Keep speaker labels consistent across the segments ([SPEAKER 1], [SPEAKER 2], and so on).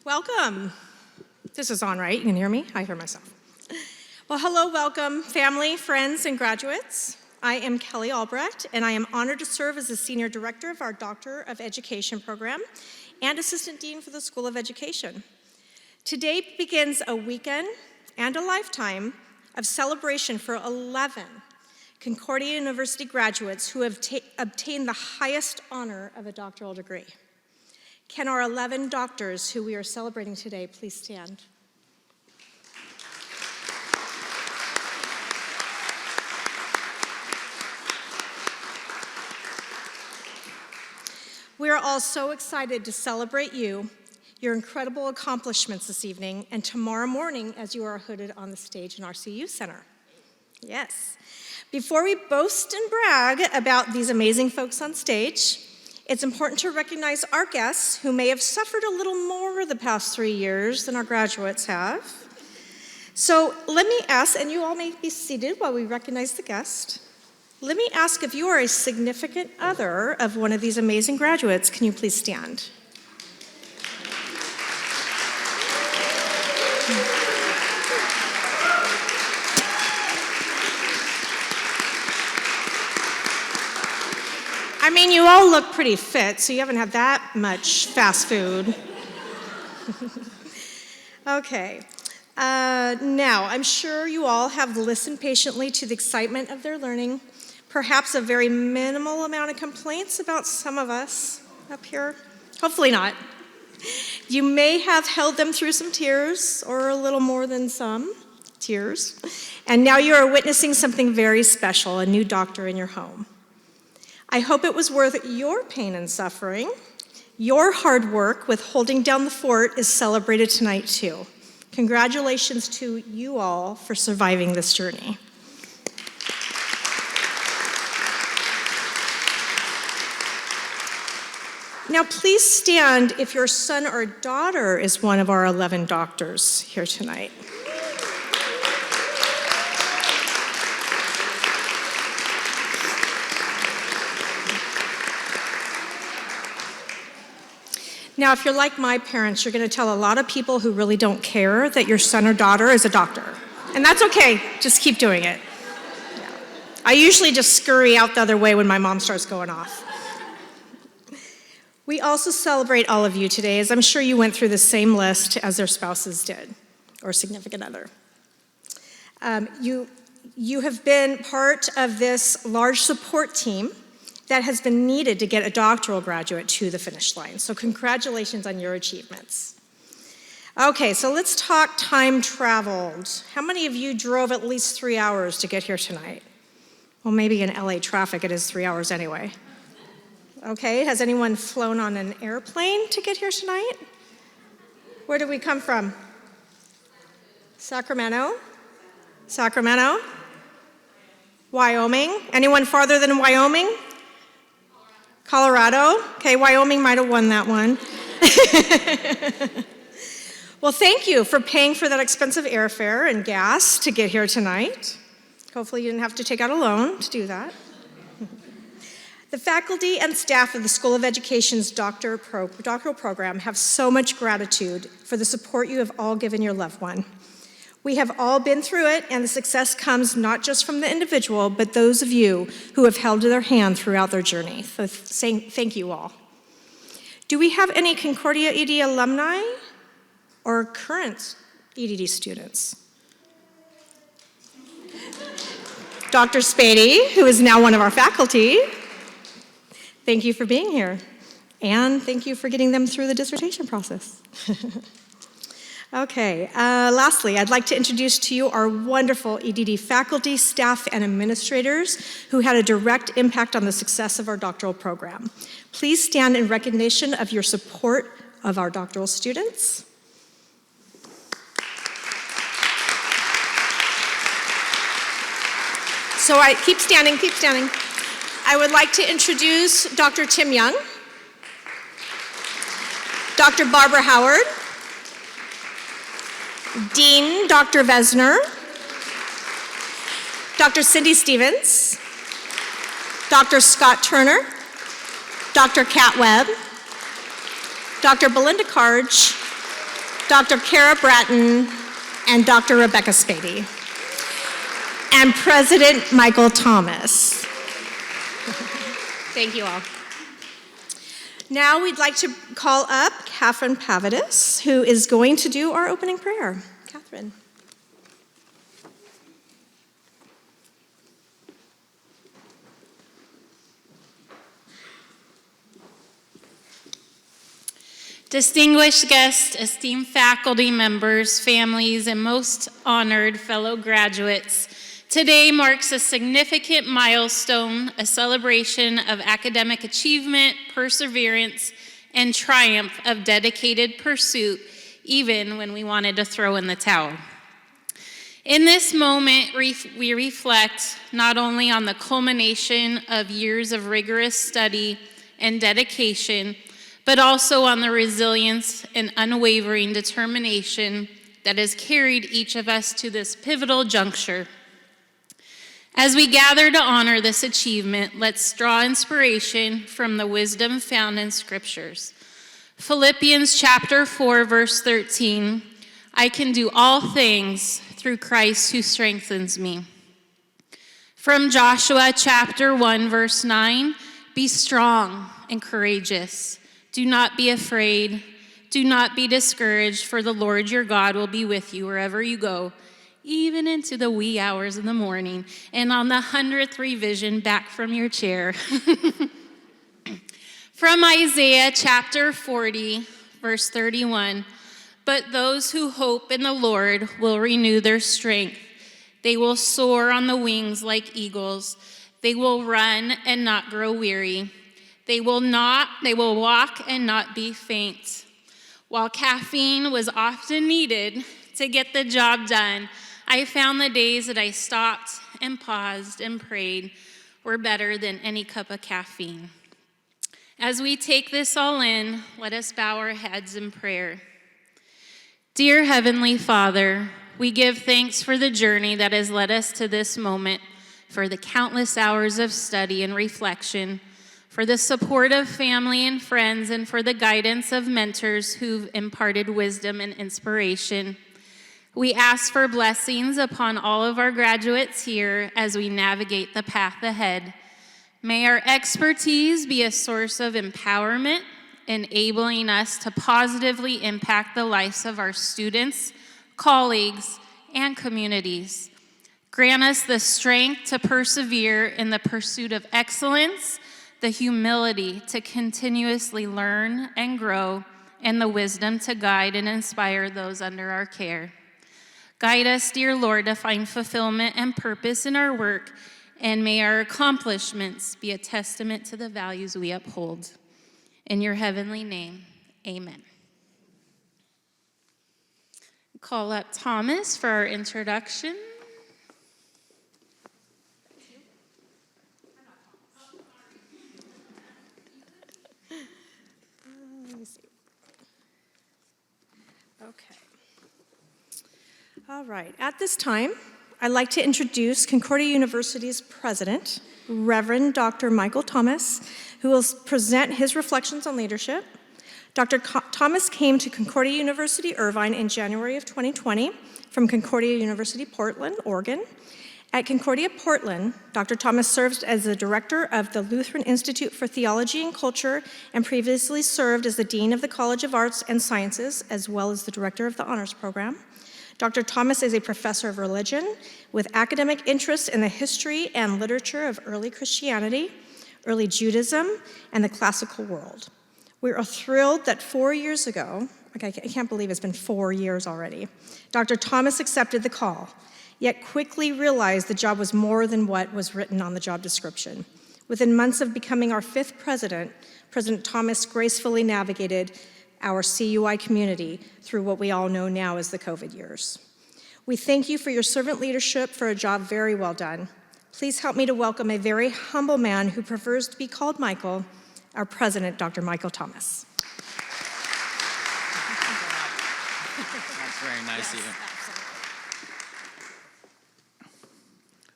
[SPEAKER 1] Welcome. This is on, right? You can hear me? I hear myself. Well, hello, welcome, family, friends, and graduates. I am Kelly Albrecht, and I am honored to serve as the Senior Director of our Doctor of Education program and Assistant Dean for the School of Education. Today begins a weekend and a lifetime of celebration for 11 Concordia University graduates who have obtained the highest honor of a doctoral degree. Can our 11 doctors who we are celebrating today please stand? We are all so excited to celebrate you, your incredible accomplishments this evening, and tomorrow morning as you are hooded on the stage in our CU Center. Yes. Before we boast and brag about these amazing folks on stage, it's important to recognize our guests who may have suffered a little more the past 3 years than our graduates have. So let me ask, and you all may be seated while we recognize the guest. Let me ask if you are a significant other of one of these amazing graduates, can you please stand? I mean, you all look pretty fit, so you haven't had that much fast food. Okay. Now, I'm sure you all have listened patiently to the excitement of their learning, perhaps a very minimal amount of complaints about some of us up here. Hopefully not. You may have held them through some tears, or a little more than some tears, and now you are witnessing something very special, a new doctor in your home. I hope it was worth your pain and suffering. Your hard work with holding down the fort is celebrated tonight too. Congratulations to you all for surviving this journey. Now please stand if your son or daughter is one of our 11 doctors here tonight. Now, if you're like my parents, you're going to tell a lot of people who really don't care that your son or daughter is a doctor. And that's okay, just keep doing it. Yeah. I usually just scurry out the other way when my mom starts going off. We also celebrate all of you today, as I'm sure you went through the same list as their spouses did, or significant other. You have been part of this large support team that has been needed to get a doctoral graduate to the finish line. So congratulations on your achievements. Okay, so let's talk time traveled. How many of you drove at least 3 hours to get here tonight? Well, maybe in LA traffic it is 3 hours anyway. Okay, has anyone flown on an airplane to get here tonight? Where did we come from? Sacramento? Sacramento? Wyoming? Anyone farther than Wyoming? Colorado? Okay, Wyoming might have won that one. Well, thank you for paying for that expensive airfare and gas to get here tonight. Hopefully you didn't have to take out a loan to do that. The faculty and staff of the School of Education's doctoral program have so much gratitude for the support you have all given your loved one. We have all been through it, and the success comes not just from the individual, but those of you who have held their hand throughout their journey. So thank you all. Do we have any Concordia ED alumni or current EDD students? Dr. Spady, who is now one of our faculty, thank you for being here, and thank you for getting them through the dissertation process. Okay, lastly, I'd like to introduce to you our wonderful EDD faculty, staff, and administrators who had a direct impact on the success of our doctoral program. Please stand in recognition of your support of our doctoral students. So keep standing, keep standing. I would like to introduce Dr. Tim Young, Dr. Barbara Howard, Dean Dr. Vesner, Dr. Cindy Stevens, Dr. Scott Turner, Dr. Kat Webb, Dr. Belinda Karge, Dr. Kara Bratton, and Dr. Rebecca Spady. And President Michael Thomas. Thank you all. Now we'd like to call up Catherine Pavidis, who is going to do our opening prayer. Catherine.
[SPEAKER 2] Distinguished guests, esteemed faculty members, families, and most honored fellow graduates, today marks a significant milestone, a celebration of academic achievement, perseverance, and triumph of dedicated pursuit, even when we wanted to throw in the towel. In this moment, we reflect not only on the culmination of years of rigorous study and dedication, but also on the resilience and unwavering determination that has carried each of us to this pivotal juncture. As we gather to honor this achievement, let's draw inspiration from the wisdom found in scriptures. Philippians chapter 4, verse 13, I can do all things through Christ who strengthens me. From Joshua chapter 1, verse 9, be strong and courageous. Do not be afraid. Do not be discouraged, for the Lord your God will be with you wherever you go, even into the wee hours of the morning, and on the 100th revision back from your chair. From Isaiah chapter 40, verse 31, but those who hope in the Lord will renew their strength. They will soar on the wings like eagles. They will run and not grow weary. They will walk and not be faint. While caffeine was often needed to get the job done, I found the days that I stopped and paused and prayed were better than any cup of caffeine. As we take this all in, let us bow our heads in prayer. Dear Heavenly Father, we give thanks for the journey that has led us to this moment, for the countless hours of study and reflection, for the support of family and friends, and for the guidance of mentors who've imparted wisdom and inspiration. We ask for blessings upon all of our graduates here as we navigate the path ahead. May our expertise be a source of empowerment, enabling us to positively impact the lives of our students, colleagues, and communities. Grant us the strength to persevere in the pursuit of excellence, the humility to continuously learn and grow, and the wisdom to guide and inspire those under our care. Guide us, dear Lord, to find fulfillment and purpose in our work, and may our accomplishments be a testament to the values we uphold. In your heavenly name, amen. Call up Thomas for our introduction.
[SPEAKER 1] Let me see. Okay. All right. At this time, I'd like to introduce Concordia University's president, Reverend Dr. Michael Thomas, who will present his reflections on leadership. Dr. Thomas came to Concordia University, Irvine in January of 2020 from Concordia University, Portland, Oregon. At Concordia, Portland, Dr. Thomas served as the director of the Lutheran Institute for Theology and Culture and previously served as the dean of the College of Arts and Sciences, as well as the director of the honors program. Dr. Thomas is a professor of religion with academic interests in the history and literature of early Christianity, early Judaism, and the classical world. We are thrilled that 4 years ago, I can't believe it's been 4 years already, Dr. Thomas accepted the call, yet quickly realized the job was more than what was written on the job description. Within months of becoming our 5th president, President Thomas gracefully navigated our CUI community through what we all know now as the COVID years. We thank you for your servant leadership for a job very well done. Please help me to welcome a very humble man who prefers to be called Michael, our president, Dr. Michael Thomas.
[SPEAKER 3] That's very nice of you.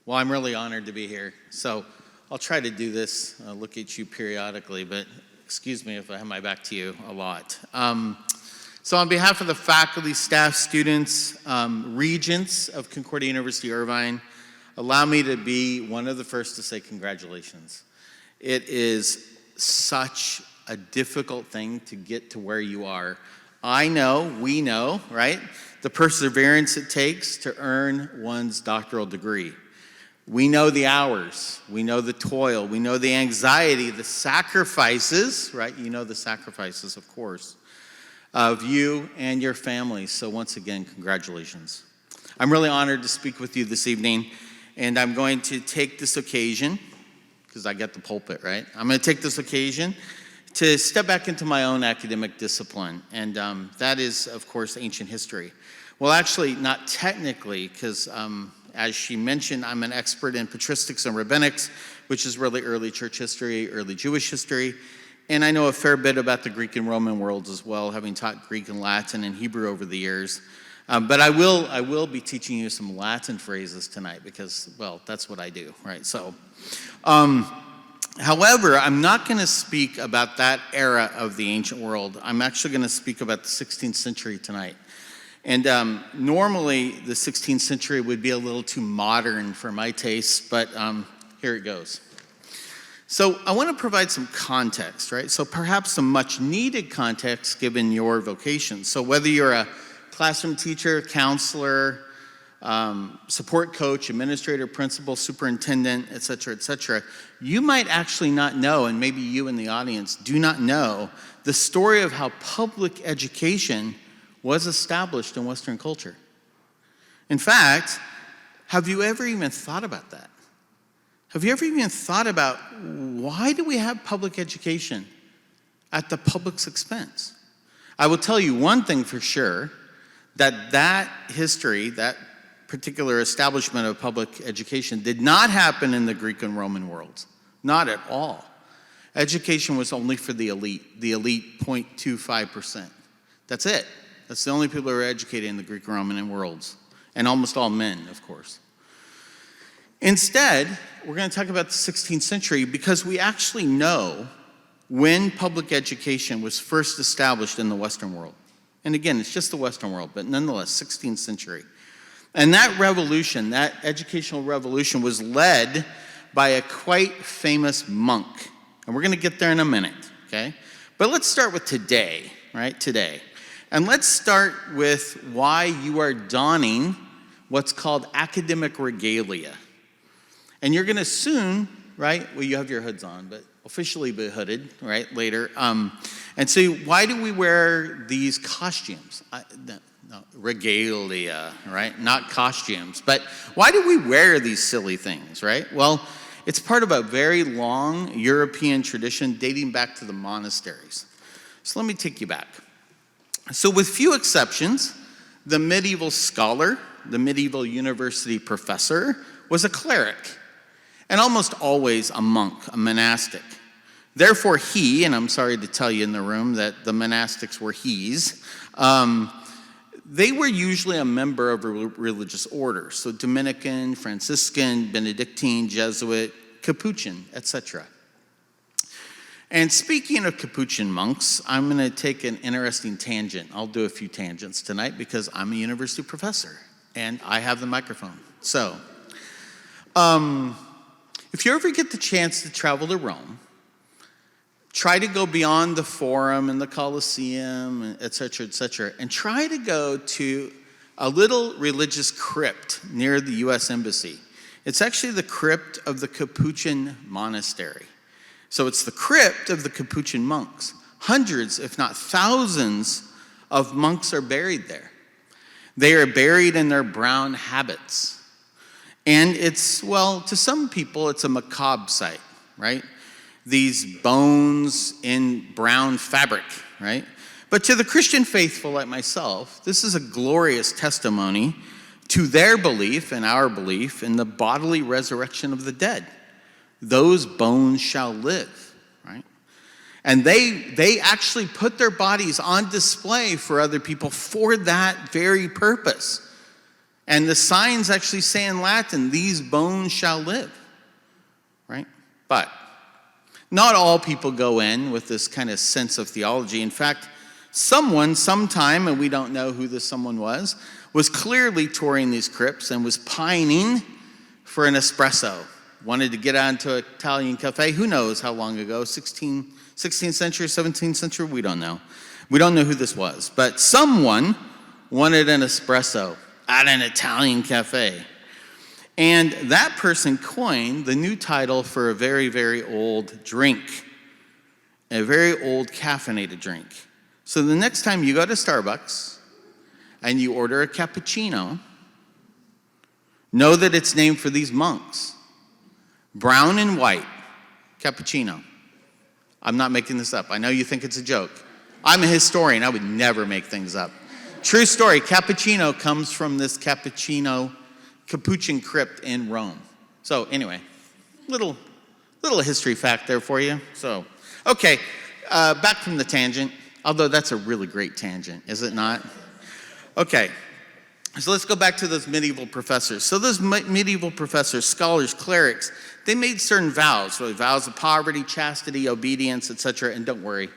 [SPEAKER 3] Well, I'm really honored to be here. So I'll try to do this, look at you periodically, but excuse me if I have my back to you a lot. So on behalf of the faculty, staff, students, regents of Concordia University, Irvine, allow me to be one of the first to say congratulations. It is such a difficult thing to get to where you are. I know, we know, right? The perseverance it takes to earn one's doctoral degree. We know the hours, we know the toil, we know the anxiety, the sacrifices, right? You know the sacrifices, of course, of you and your families. So once again, congratulations. I'm really honored to speak with you this evening, and I'm going to take this occasion, because I get the pulpit, right? I'm going to take this occasion to step back into my own academic discipline, and that is, of course, ancient history. Well, actually, not technically, because as she mentioned, I'm an expert in patristics and rabbinics, which is really early church history, early Jewish history, and I know a fair bit about the Greek and Roman worlds as well, having taught Greek and Latin and Hebrew over the years. But I will be teaching you some Latin phrases tonight because, well, that's what I do, right? So, however, I'm not going to speak about that era of the ancient world. I'm actually going to speak about the 16th century tonight. And normally, the 16th century would be a little too modern for my taste, but here it goes. So I want to provide some context, right? So perhaps some much needed context given your vocation. So whether you're a classroom teacher, counselor, support coach, administrator, principal, superintendent, et cetera, you might actually not know, and maybe you in the audience do not know, the story of how public education was established in Western culture. In fact, have you ever even thought about that? Have you ever even thought about why do we have public education at the public's expense? I will tell you one thing for sure, that history, that particular establishment of public education did not happen in the Greek and Roman worlds. Not at all. Education was only for the elite 0.25%. That's it. That's the only people who are educated in the Greek and Roman worlds, and almost all men, of course. Instead, we're going to talk about the 16th century because we actually know when public education was first established in the Western world. And again, it's just the Western world, but nonetheless, 16th century. And that revolution, that educational revolution, was led by a quite famous monk. And we're going to get there in a minute, okay? But let's start with today, right? Today. And let's start with why you are donning what's called academic regalia. And you're going to soon, right? Well, you have your hoods on, but officially be hooded, right? Later. And so why do we wear these costumes? No, regalia, right? Not costumes. But why do we wear these silly things, right? Well, it's part of a very long European tradition dating back to the monasteries. So let me take you back. So with few exceptions, the medieval scholar, the medieval university professor, was a cleric, and almost always a monk, a monastic. Therefore he, and I'm sorry to tell you in the room that the monastics were he's, they were usually a member of a religious order, so Dominican, Franciscan, Benedictine, Jesuit, Capuchin, etc. And speaking of Capuchin monks, I'm going to take an interesting tangent. I'll do a few tangents tonight because I'm a university professor and I have the microphone. So, if you ever get the chance to travel to Rome, try to go beyond the Forum and the Colosseum, et cetera, and try to go to a little religious crypt near the U.S. Embassy. It's actually the crypt of the Capuchin monastery. So it's the crypt of the Capuchin monks. Hundreds, if not thousands, of monks are buried there. They are buried in their brown habits. And it's, well, to some people, it's a macabre sight, right? These bones in brown fabric, right? But to the Christian faithful like myself, this is a glorious testimony to their belief and our belief in the bodily resurrection of the dead. Those bones shall live, right? And they actually put their bodies on display for other people for that very purpose. And the signs actually say in Latin, these bones shall live, right? But not all people go in with this kind of sense of theology. In fact, Someone, sometime, and we don't know who this someone was clearly touring these crypts and was pining for an espresso. Wanted to get out to an Italian cafe. Who knows how long ago? 16th century, 17th century? We don't know. We don't know who this was. But someone wanted an espresso at an Italian cafe. And that person coined the new title for a very, very old drink, a very old caffeinated drink. So the next time you go to Starbucks and you order a cappuccino, know that it's named for these monks. Brown and white cappuccino. I'm not making this up. I know you think it's a joke. I'm a historian. I would never make things up. True story. Cappuccino comes from this Capuchin crypt in Rome. So anyway, little history fact there for you. So, okay, back from the tangent. Although that's a really great tangent, is it not? Okay, so let's go back to those medieval professors. So those medieval professors, scholars, clerics, they made certain vows, really vows of poverty, chastity, obedience, etc. And don't worry,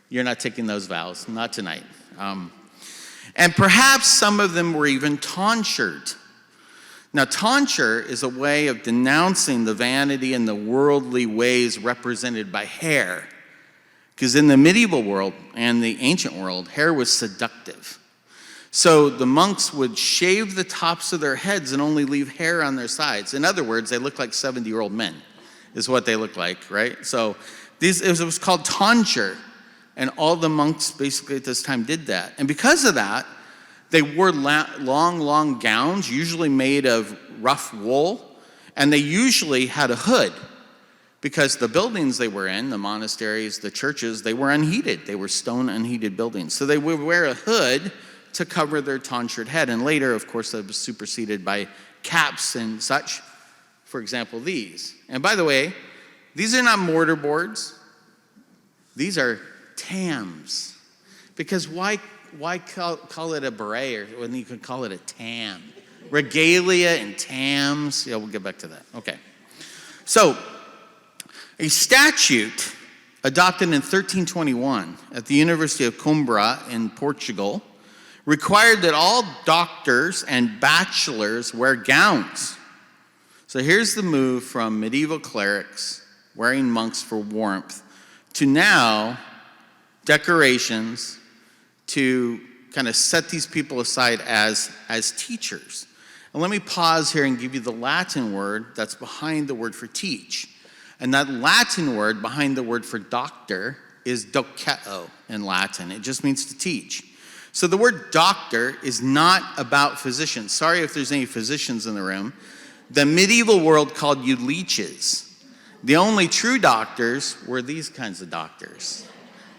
[SPEAKER 3] you're not taking those vows, not tonight. And perhaps some of them were even tonsured. Now, tonsure is a way of denouncing the vanity and the worldly ways represented by hair. Because in the medieval world and the ancient world, hair was seductive. So the monks would shave the tops of their heads and only leave hair on their sides. In other words, they look like 70-year-old men, is what they look like, right? So it was called tonsure, and all the monks basically at this time did that. And because of that, they wore long gowns, usually made of rough wool, and they usually had a hood. Because the buildings they were in, the monasteries, the churches, they were unheated. They were stone unheated buildings. So they would wear a hood to cover their tonsured head. And later, of course, that was superseded by caps and such. For example, these. And by the way, these are not mortar boards. These are tams. Because why call it a beret when you could call it a tam? Regalia and tams. Yeah, we'll get back to that. Okay. So, a statute adopted in 1321 at the University of Coimbra in Portugal required that all doctors and bachelors wear gowns. So here's the move from medieval clerics wearing monks for warmth to now decorations to kind of set these people aside as teachers. And let me pause here and give you the Latin word that's behind the word for teach. And that Latin word behind the word for doctor is doceo in Latin. It just means to teach. So the word doctor is not about physicians. Sorry if there's any physicians in the room. The medieval world called you leeches. The only true doctors were these kinds of doctors.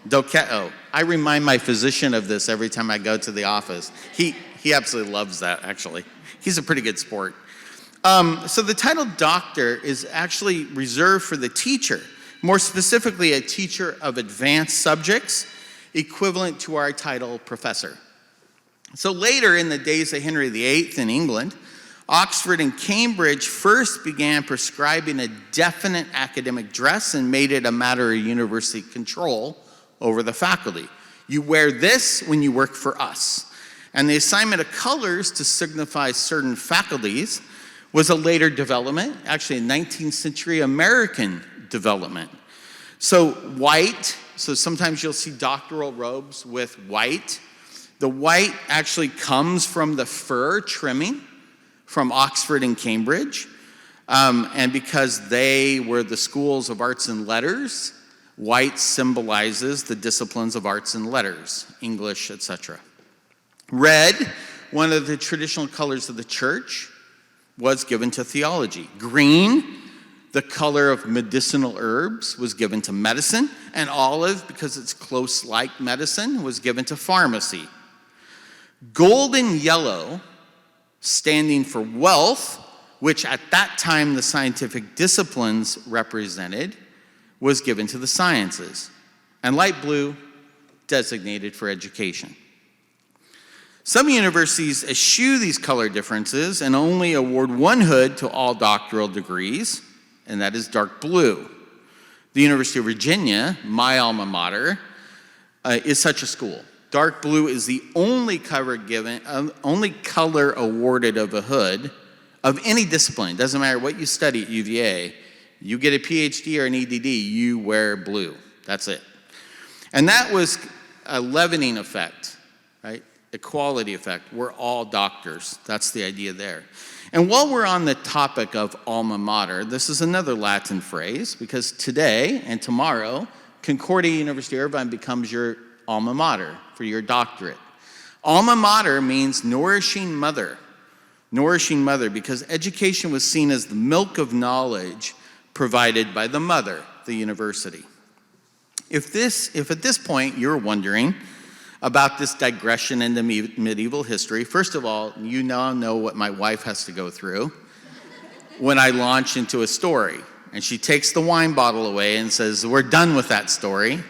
[SPEAKER 3] Doceo. I remind my physician of this every time I go to the office. He absolutely loves that, actually. He's a pretty good sport. So the title doctor is actually reserved for the teacher, more specifically a teacher of advanced subjects, equivalent to our title professor. So later in the days of Henry VIII in England, Oxford and Cambridge first began prescribing a definite academic dress and made it a matter of university control over the faculty. You wear this when you work for us. And the assignment of colors to signify certain faculties was a later development, actually a 19th century American development. So white, so sometimes you'll see doctoral robes with white. The white actually comes from the fur trimming from Oxford and Cambridge. And because they were the schools of arts and letters, white symbolizes the disciplines of arts and letters, English, etc. Red, one of the traditional colors of the church, was given to theology. Green, the color of medicinal herbs, was given to medicine. And olive, because it's close like medicine, was given to pharmacy. Golden yellow, standing for wealth, which at that time the scientific disciplines represented, was given to the sciences. And light blue, designated for education. Some universities eschew these color differences and only award one hood to all doctoral degrees, and that is dark blue. The University of Virginia, my alma mater, is such a school. Dark blue is the only only color awarded of a hood of any discipline. Doesn't matter what you study at UVA. You get a PhD or an EDD, you wear blue. That's it. And that was a leavening effect, right? Equality effect. We're all doctors. That's the idea there. And while we're on the topic of alma mater, this is another Latin phrase, because today and tomorrow, Concordia University Irvine becomes your alma mater for your doctorate. Alma mater means nourishing mother. Nourishing mother, because education was seen as the milk of knowledge provided by the mother, the university. If at this point you're wondering about this digression into medieval history, first of all, you now know what my wife has to go through when I launch into a story. And she takes the wine bottle away and says, "We're done with that story."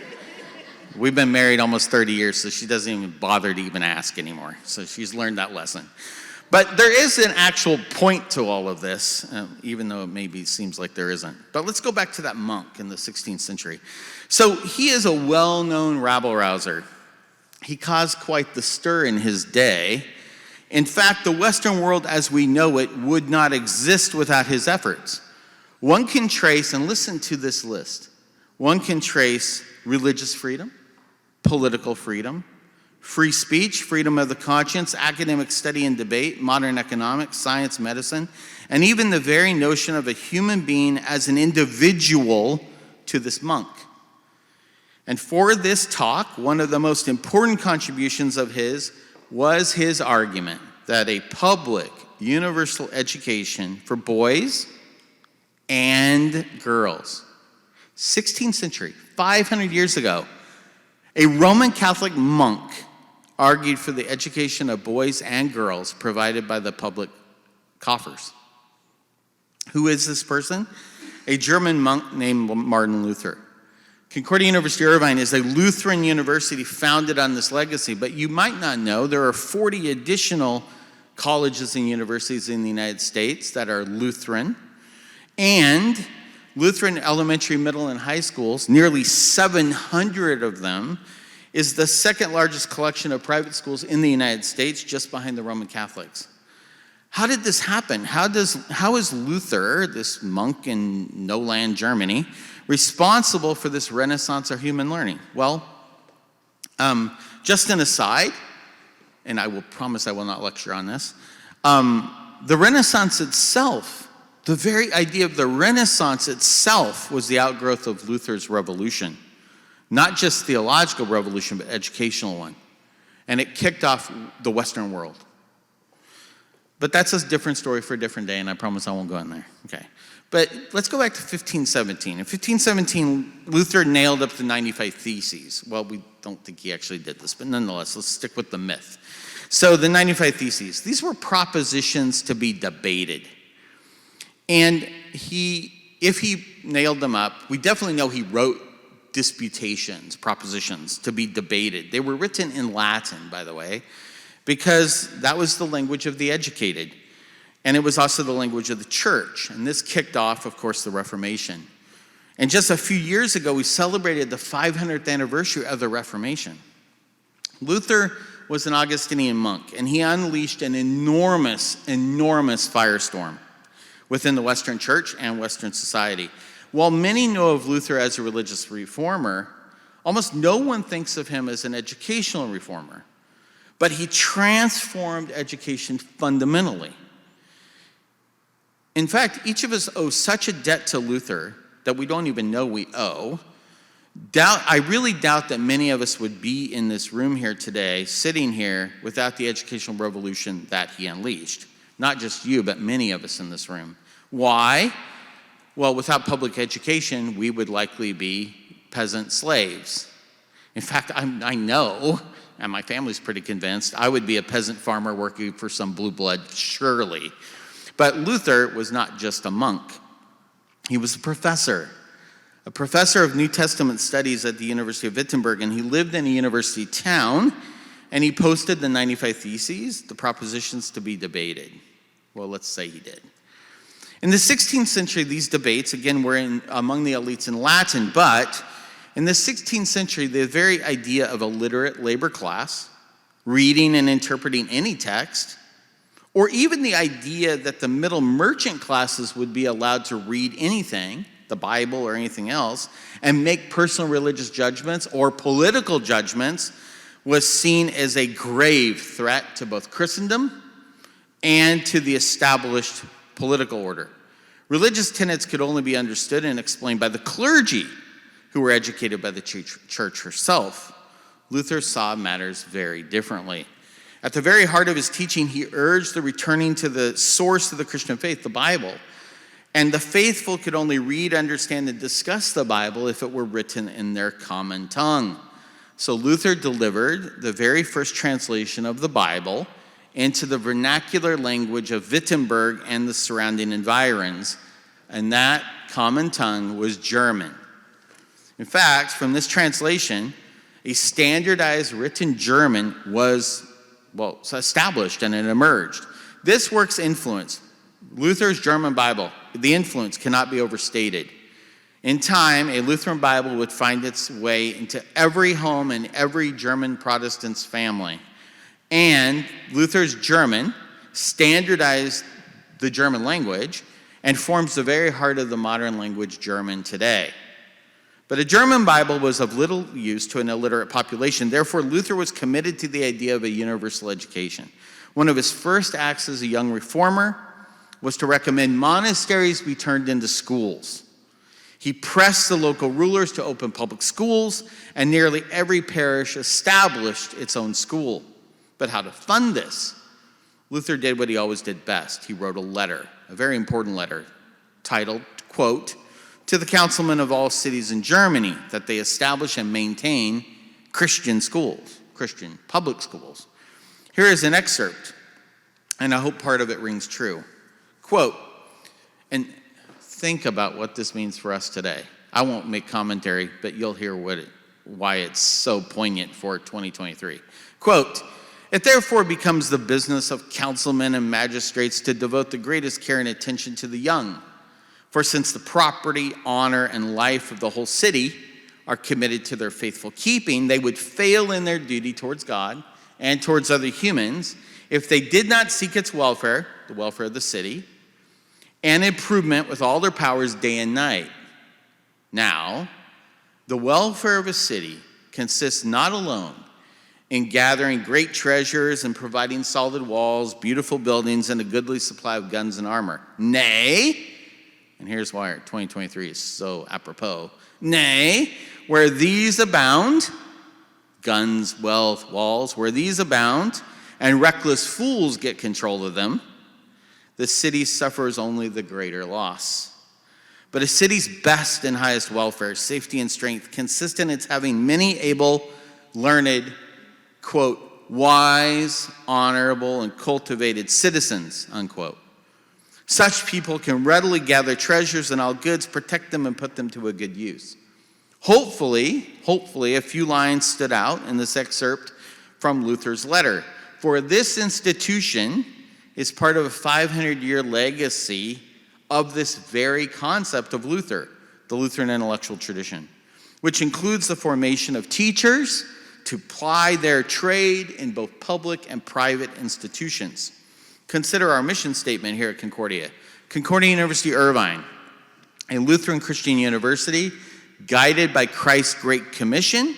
[SPEAKER 3] We've been married almost 30 years, so she doesn't even bother to even ask anymore. So she's learned that lesson. But there is an actual point to all of this, even though it maybe seems like there isn't. But let's go back to that monk in the 16th century. So he is a well-known rabble-rouser. He caused quite the stir in his day. In fact, the Western world as we know it would not exist without his efforts. One can trace, and listen to this list, one can trace religious freedom, political freedom, free speech, freedom of the conscience, academic study and debate, modern economics, science, medicine, and even the very notion of a human being as an individual to this monk. And for this talk, one of the most important contributions of his was his argument that a public universal education for boys and girls, 16th century, 500 years ago, a Roman Catholic monk argued for the education of boys and girls provided by the public coffers. Who is this person? A German monk named Martin Luther. Concordia University Irvine is a Lutheran university founded on this legacy, but you might not know there are 40 additional colleges and universities in the United States that are Lutheran, and Lutheran elementary, middle, and high schools, nearly 700 of them, is the second largest collection of private schools in the United States, just behind the Roman Catholics. How did this happen? How is Luther, this monk in no land Germany, responsible for this renaissance of human learning? Well, just an aside, and I will promise I will not lecture on this, the Renaissance itself, the very idea of the Renaissance itself was the outgrowth of Luther's revolution. Not just theological revolution, but educational one. And it kicked off the Western world. But that's a different story for a different day, and I promise I won't go in there. Okay. But let's go back to 1517. In 1517, Luther nailed up the 95 Theses. Well, we don't think he actually did this, but nonetheless, let's stick with the myth. So the 95 Theses, these were propositions to be debated. And if he nailed them up, we definitely know he wrote disputations, propositions to be debated. They were written in Latin, by the way, because that was the language of the educated. And it was also the language of the church. And this kicked off, of course, the Reformation. And just a few years ago, we celebrated the 500th anniversary of the Reformation. Luther was an Augustinian monk, and he unleashed an enormous, enormous firestorm within the Western church and Western society. While many know of Luther as a religious reformer, almost no one thinks of him as an educational reformer. But he transformed education fundamentally. In fact, each of us owes such a debt to Luther that we don't even know we owe. I really doubt that many of us would be in this room here today, sitting here, without the educational revolution that he unleashed. Not just you, but many of us in this room. Why? Well, without public education, we would likely be peasant slaves. In fact, I know, and my family's pretty convinced, I would be a peasant farmer working for some blue blood, surely. But Luther was not just a monk. He was a professor of New Testament studies at the University of Wittenberg, and he lived in a university town, and he posted the 95 Theses, the propositions to be debated. Well, let's say he did. In the 16th century, these debates, again, were among the elites in Latin, but In the 16th century, the very idea of a literate labor class, reading and interpreting any text, or even the idea that the middle merchant classes would be allowed to read anything, the Bible or anything else, and make personal religious judgments or political judgments, was seen as a grave threat to both Christendom and to the established political order. Religious tenets could only be understood and explained by the clergy, who were educated by the church herself. Luther saw matters very differently. At the very heart of his teaching, he urged the returning to the source of the Christian faith, the Bible. And the faithful could only read, understand, and discuss the Bible if it were written in their common tongue. So Luther delivered the very first translation of the Bible into the vernacular language of Wittenberg and the surrounding environs, and that common tongue was German. In fact, from this translation, a standardized written German was, established and it emerged. This work's influence, Luther's German Bible, the influence cannot be overstated. In time, a Lutheran Bible would find its way into every home and every German Protestant's family. And Luther's German standardized the German language and forms the very heart of the modern language German today. But a German Bible was of little use to an illiterate population. Therefore, Luther was committed to the idea of a universal education. One of his first acts as a young reformer was to recommend monasteries be turned into schools. He pressed the local rulers to open public schools, and nearly every parish established its own school. But how to fund this? Luther did what he always did best. He wrote a letter, a very important letter, titled, quote, "To the councilmen of all cities in Germany, that they establish and maintain Christian schools, Christian public schools." Here is an excerpt, and I hope part of it rings true. Quote, and think about what this means for us today. I won't make commentary, but you'll hear why it's so poignant for 2023. Quote, "It therefore becomes the business of councilmen and magistrates to devote the greatest care and attention to the young. For since the property, honor, and life of the whole city are committed to their faithful keeping, they would fail in their duty towards God and towards other humans if they did not seek its welfare, the welfare of the city, and improvement with all their powers day and night. Now, the welfare of a city consists not alone in gathering great treasures and providing solid walls, beautiful buildings, and a goodly supply of guns and armor. Nay," and here's why 2023 is so apropos, "nay, where these abound, guns, wealth, walls, where these abound, and reckless fools get control of them, the city suffers only the greater loss. But a city's best and highest welfare, safety, and strength consist in its having many able, learned, quote, wise, honorable, and cultivated citizens," unquote. "Such people can readily gather treasures and all goods, protect them, and put them to a good use." Hopefully, a few lines stood out in this excerpt from Luther's letter. For this institution is part of a 500-year legacy of this very concept of Luther, the Lutheran intellectual tradition, which includes the formation of teachers to ply their trade in both public and private institutions. Consider our mission statement here at Concordia. Concordia University, Irvine, a Lutheran Christian university guided by Christ's Great Commission,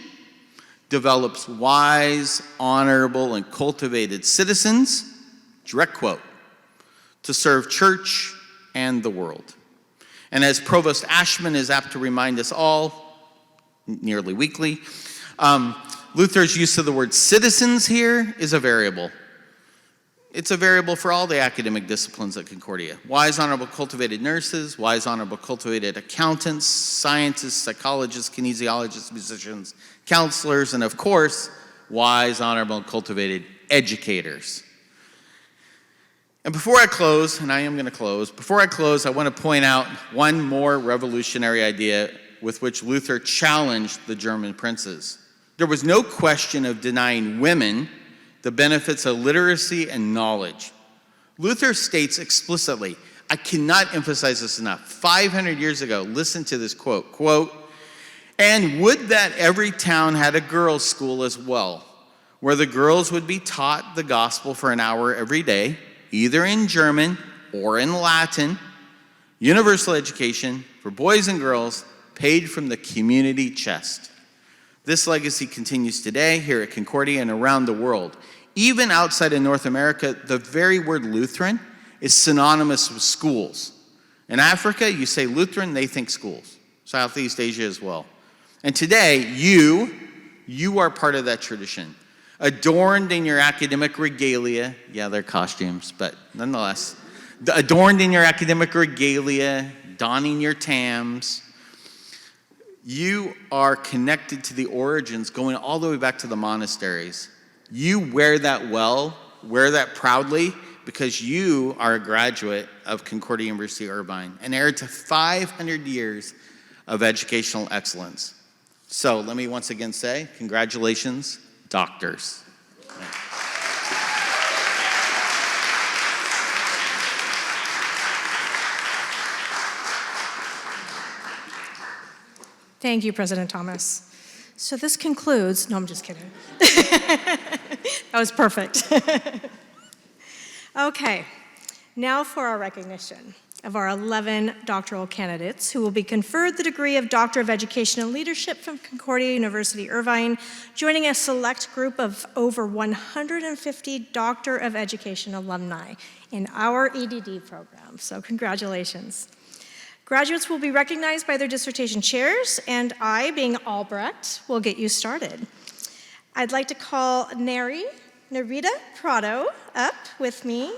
[SPEAKER 3] develops wise, honorable, and cultivated citizens, direct quote, to serve church and the world. And as Provost Ashman is apt to remind us all, nearly weekly, Luther's use of the word citizens here is a variable. It's a variable for all the academic disciplines at Concordia. Wise, honorable, cultivated nurses, wise, honorable, cultivated accountants, scientists, psychologists, kinesiologists, musicians, counselors, and of course, wise, honorable, and cultivated educators. And before I close, and I am going to close, I want to point out one more revolutionary idea with which Luther challenged the German princes. There was no question of denying women the benefits of literacy and knowledge. Luther states explicitly, I cannot emphasize this enough, 500 years ago, listen to this quote, And would that every town had a girls' school as well, where the girls would be taught the gospel for an hour every day, either in German or in Latin, universal education for boys and girls, paid from the community chest. This legacy continues today here at Concordia and around the world. Even outside of North America, the very word Lutheran is synonymous with schools. In Africa, you say Lutheran, they think schools. Southeast Asia as well. And today, you are part of that tradition. Adorned in your academic regalia, yeah, they're costumes, but nonetheless, adorned in your academic regalia, donning your tams, you are connected to the origins going all the way back to the monasteries. You wear that well, wear that proudly, because you are a graduate of Concordia University Irvine, and heir to 500 years of educational excellence. So let me once again say, congratulations, doctors.
[SPEAKER 1] Thank you, President Thomas. So this concludes, no, I'm just kidding. That was perfect. Okay, now for our recognition of our 11 doctoral candidates who will be conferred the degree of Doctor of Education and Leadership from Concordia University, Irvine, joining a select group of over 150 Doctor of Education alumni in our EdD program. So congratulations. Graduates will be recognized by their dissertation chairs, and I, being Albrecht, will get you started. I'd like to call Narita Prado up with me.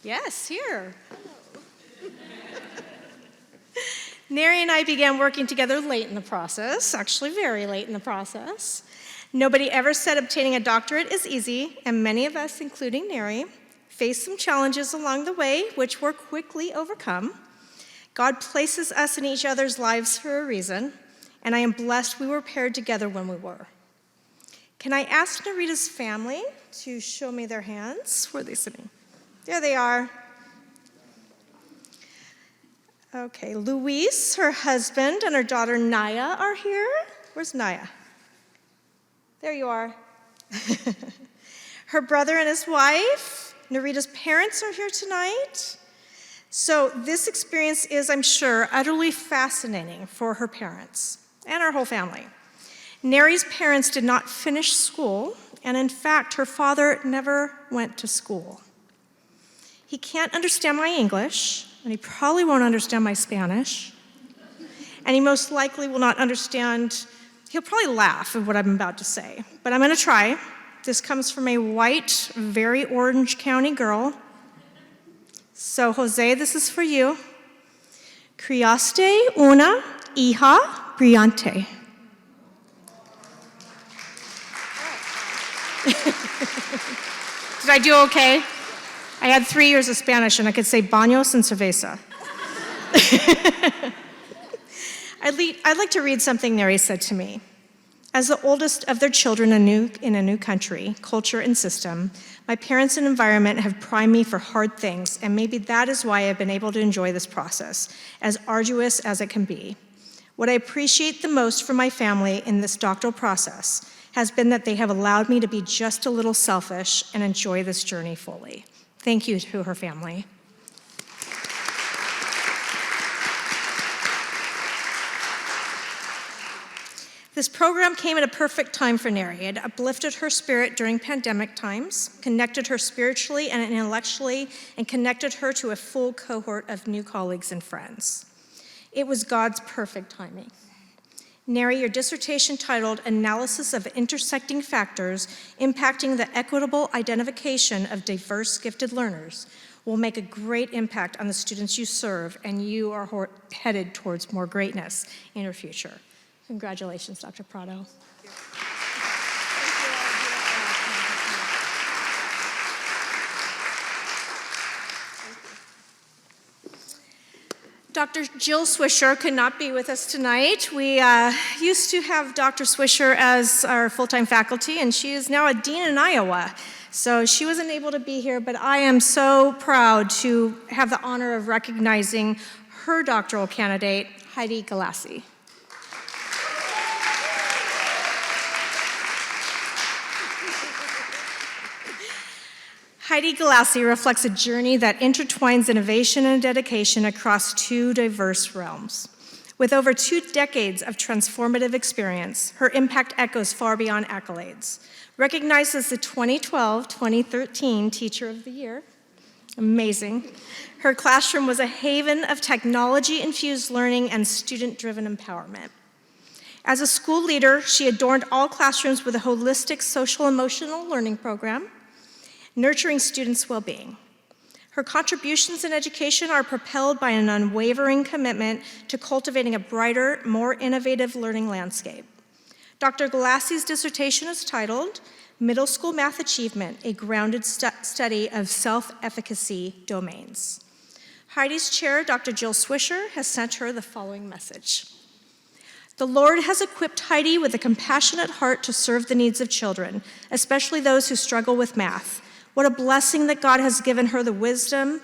[SPEAKER 1] Yes, here. Neri and I began working together late in the process, actually very late in the process. Nobody ever said obtaining a doctorate is easy, and many of us, including Neri, faced some challenges along the way, which were quickly overcome. God places us in each other's lives for a reason, and I am blessed we were paired together when we were. Can I ask Narita's family to show me their hands? Where are they sitting? There they are. Okay, Luis, her husband, and her daughter Naya are here. Where's Naya? There you are. Her brother and his wife, Narita's parents, are here tonight. So this experience is, I'm sure, utterly fascinating for her parents and our whole family. Neri's parents did not finish school, and in fact, her father never went to school. He can't understand my English, and he probably won't understand my Spanish, and he most likely will not understand, he'll probably laugh at what I'm about to say, but I'm gonna try. This comes from a white, very Orange County girl. So Jose, this is for you. Criaste una hija brillante. Did I do okay? I had 3 years of Spanish and I could say baños and cerveza. I'd like to read something Neri said to me. As the oldest of their children in a new country, culture, and system, my parents and environment have primed me for hard things, and maybe that is why I've been able to enjoy this process, as arduous as it can be. What I appreciate the most from my family in this doctoral process has been that they have allowed me to be just a little selfish and enjoy this journey fully. Thank you to her family. This program came at a perfect time for Neri. It uplifted her spirit during pandemic times, connected her spiritually and intellectually, and connected her to a full cohort of new colleagues and friends. It was God's perfect timing. Neri, your dissertation titled Analysis of Intersecting Factors Impacting the Equitable Identification of Diverse Gifted Learners, will make a great impact on the students you serve, and you are headed towards more greatness in your future. Congratulations, Dr. Prado. Dr. Jill Swisher could not be with us tonight. We used to have Dr. Swisher as our full-time faculty, and she is now a dean in Iowa. So she wasn't able to be here, but I am so proud to have the honor of recognizing her doctoral candidate, Heidi Galassi. Heidi Galassi reflects a journey that intertwines innovation and dedication across two diverse realms. With over 2 decades of transformative experience, her impact echoes far beyond accolades. Recognized as the 2012-2013 Teacher of the Year, amazing, her classroom was a haven of technology-infused learning and student-driven empowerment. As a school leader, she adorned all classrooms with a holistic social-emotional learning program, nurturing students' well-being. Her contributions in education are propelled by an unwavering commitment to cultivating a brighter, more innovative learning landscape. Dr. Galassi's dissertation is titled Middle School Math Achievement, a Grounded Study of Self-Efficacy Domains. Heidi's chair, Dr. Jill Swisher, has sent her the following message. The Lord has equipped Heidi with a compassionate heart to serve the needs of children, especially those who struggle with math. What a blessing that God has given her the wisdom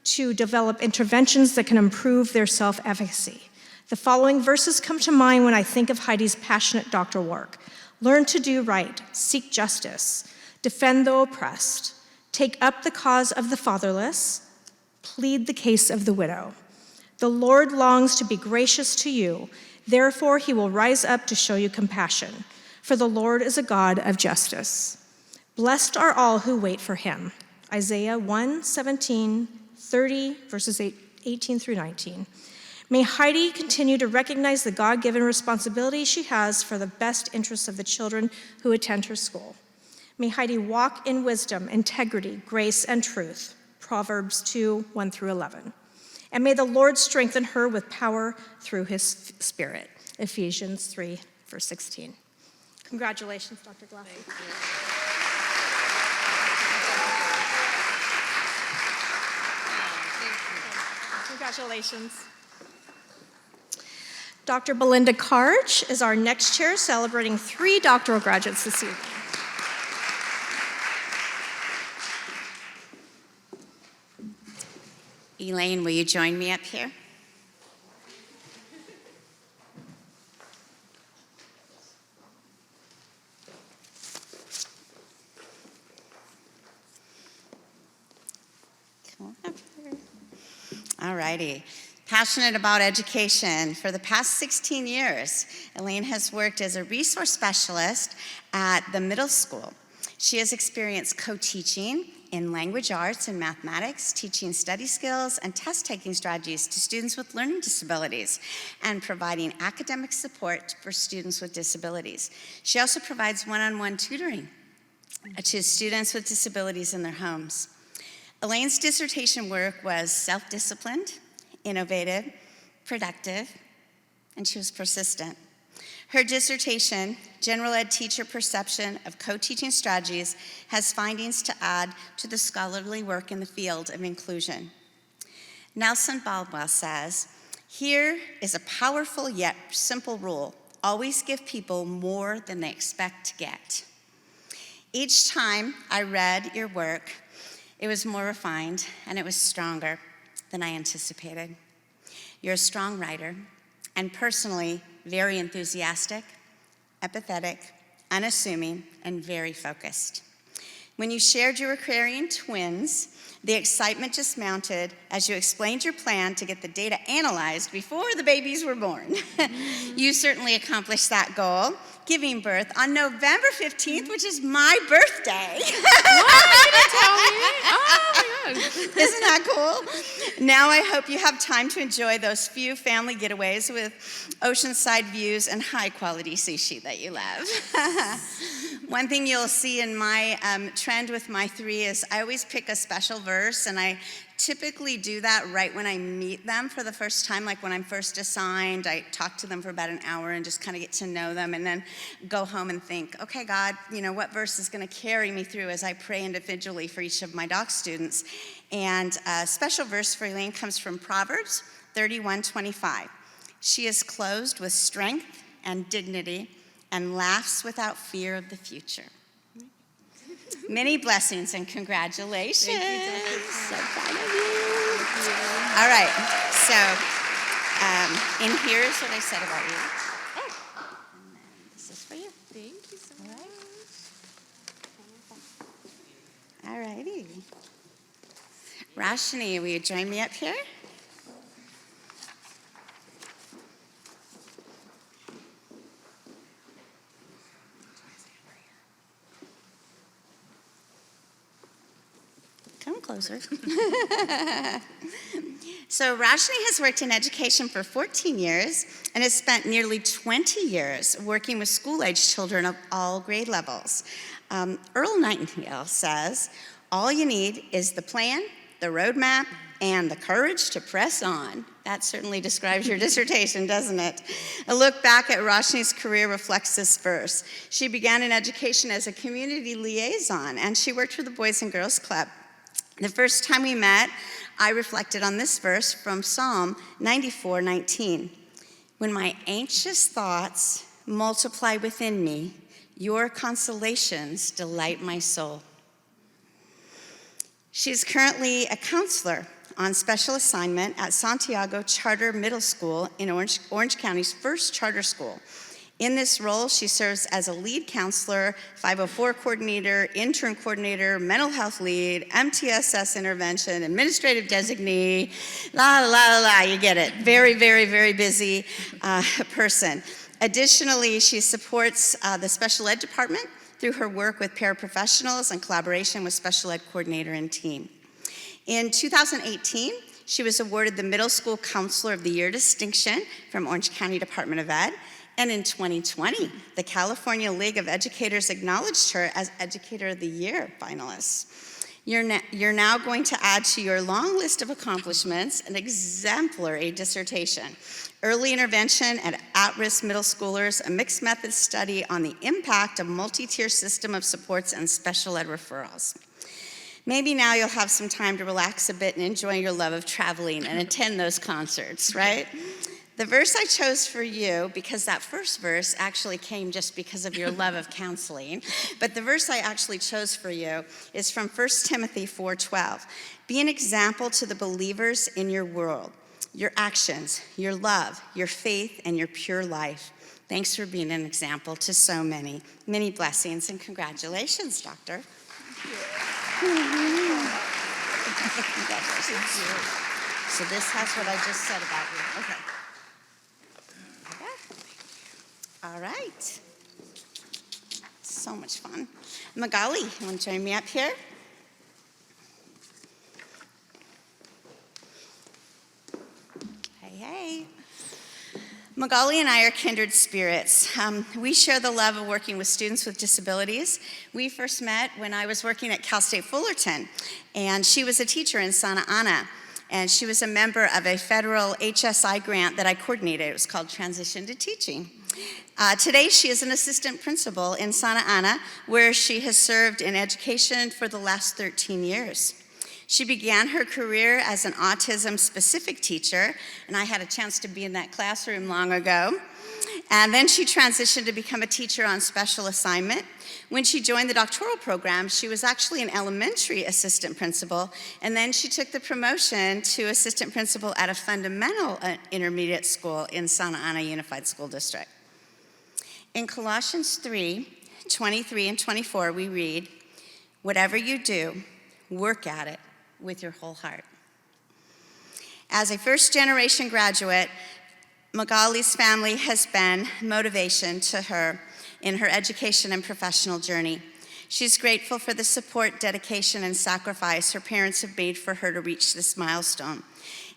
[SPEAKER 1] to develop interventions that can improve their self-efficacy. The following verses come to mind when I think of Heidi's passionate doctoral work. Learn to do right, seek justice, defend the oppressed, take up the cause of the fatherless, plead the case of the widow. The Lord longs to be gracious to you, therefore he will rise up to show you compassion, for the Lord is a God of justice. Blessed are all who wait for him. Isaiah 1:17-30, verses 18 through 19. May Heidi continue to recognize the God-given responsibility she has for the best interests of the children who attend her school. May Heidi walk in wisdom, integrity, grace, and truth. Proverbs 2:1-11. And may the Lord strengthen her with power through his Spirit. Ephesians 3, verse 16. Congratulations, Dr. Galassi. Congratulations. Dr. Belinda Karch is our next chair, celebrating 3 doctoral graduates this evening.
[SPEAKER 4] Elaine, will you join me up here? Come on up here. All righty. Passionate about education. For the past 16 years, Elaine has worked as a resource specialist at the middle school. She has experienced co-teaching in language arts and mathematics, teaching study skills and test-taking strategies to students with learning disabilities, and providing academic support for students with disabilities. She also provides one-on-one tutoring to students with disabilities in their homes. Elaine's dissertation work was self-disciplined, innovative, productive, and she was persistent. Her dissertation, General Ed Teacher Perception of Co-Teaching Strategies, has findings to add to the scholarly work in the field of inclusion. Nelson Baldwell says, "Here is a powerful yet simple rule. Always give people more than they expect to get." Each time I read your work, it was more refined and it was stronger than I anticipated. You're a strong writer and personally very enthusiastic, empathetic, unassuming, and very focused. When you shared you were carrying twins, the excitement just mounted as you explained your plan to get the data analyzed before the babies were born. You certainly accomplished that goal, giving birth on November 15th, which is my birthday.
[SPEAKER 2] What? You didn't tell me. Oh my God.
[SPEAKER 4] Isn't that cool? Now I hope you have time to enjoy those few family getaways with oceanside views and high quality sushi that you love. One thing you'll see in my trend with my 3 is I always pick a special verse, and I typically do that right when I meet them for the first time, like when I'm first assigned. I talk to them for about an hour and just kind of get to know them, and then go home and think, okay, God, what verse is going to carry me through as I pray individually for each of my doc students. And a special verse for Elaine comes from Proverbs 31:25. She is clothed with strength and dignity and laughs without fear of the future. Many blessings and congratulations.
[SPEAKER 2] Thank you, Dr.
[SPEAKER 4] So proud of you. All right, so in here is what I said about you. Oh, and then this is for you.
[SPEAKER 2] Thank you so much.
[SPEAKER 4] All righty. Roshni, will you join me up here? Come closer. So Roshni has worked in education for 14 years and has spent nearly 20 years working with school-age children of all grade levels. Earl Nightingale says, all you need is the plan, the roadmap, and the courage to press on. That certainly describes your dissertation, doesn't it? A look back at Roshni's career reflects this verse. She began in education as a community liaison, and she worked for the Boys and Girls Club. The first time we met, I reflected on this verse from Psalm 94:19. When my anxious thoughts multiply within me, your consolations delight my soul. She's currently a counselor on special assignment at Santiago Charter Middle School in Orange County's first charter school. In this role, she serves as a lead counselor, 504 coordinator, intern coordinator, mental health lead, MTSS intervention, administrative designee, you get it. Very, very, very busy person. Additionally, she supports the special ed department through her work with paraprofessionals and collaboration with special ed coordinator and team. In 2018, she was awarded the Middle School Counselor of the Year distinction from Orange County Department of Ed. And in 2020, the California League of Educators acknowledged her as Educator of the Year finalist. You're now going to add to your long list of accomplishments an exemplary dissertation, early intervention at-risk middle schoolers, a mixed method study on the impact of multi-tier system of supports and special ed referrals. Maybe now you'll have some time to relax a bit and enjoy your love of traveling and attend those concerts, right? The verse I chose for you, because that first verse actually came just because of your love of counseling, but the verse I actually chose for you is from 1 Timothy 4:12. Be an example to the believers in your world, your actions, your love, your faith, and your pure life. Thanks for being an example to so many. Many blessings and congratulations, Doctor. Congratulations. So this has what I just said about you. Okay. All right. So much fun. Magali, you want to join me up here? Hey. Magali and I are kindred spirits. We share the love of working with students with disabilities. We first met when I was working at Cal State Fullerton, and she was a teacher in Santa Ana, and she was a member of a federal HSI grant that I coordinated. It was called Transition to Teaching. Today, she is an assistant principal in Santa Ana, where she has served in education for the last 13 years. She began her career as an autism-specific teacher, and I had a chance to be in that classroom long ago. And then she transitioned to become a teacher on special assignment. When she joined the doctoral program, she was actually an elementary assistant principal, and then she took the promotion to assistant principal at a fundamental intermediate school in Santa Ana Unified School District. In Colossians 3:23 and 24, we read, "Whatever you do, work at it with your whole heart." As a first-generation graduate, Magali's family has been motivation to her in her education and professional journey. She's grateful for the support, dedication, and sacrifice her parents have made for her to reach this milestone.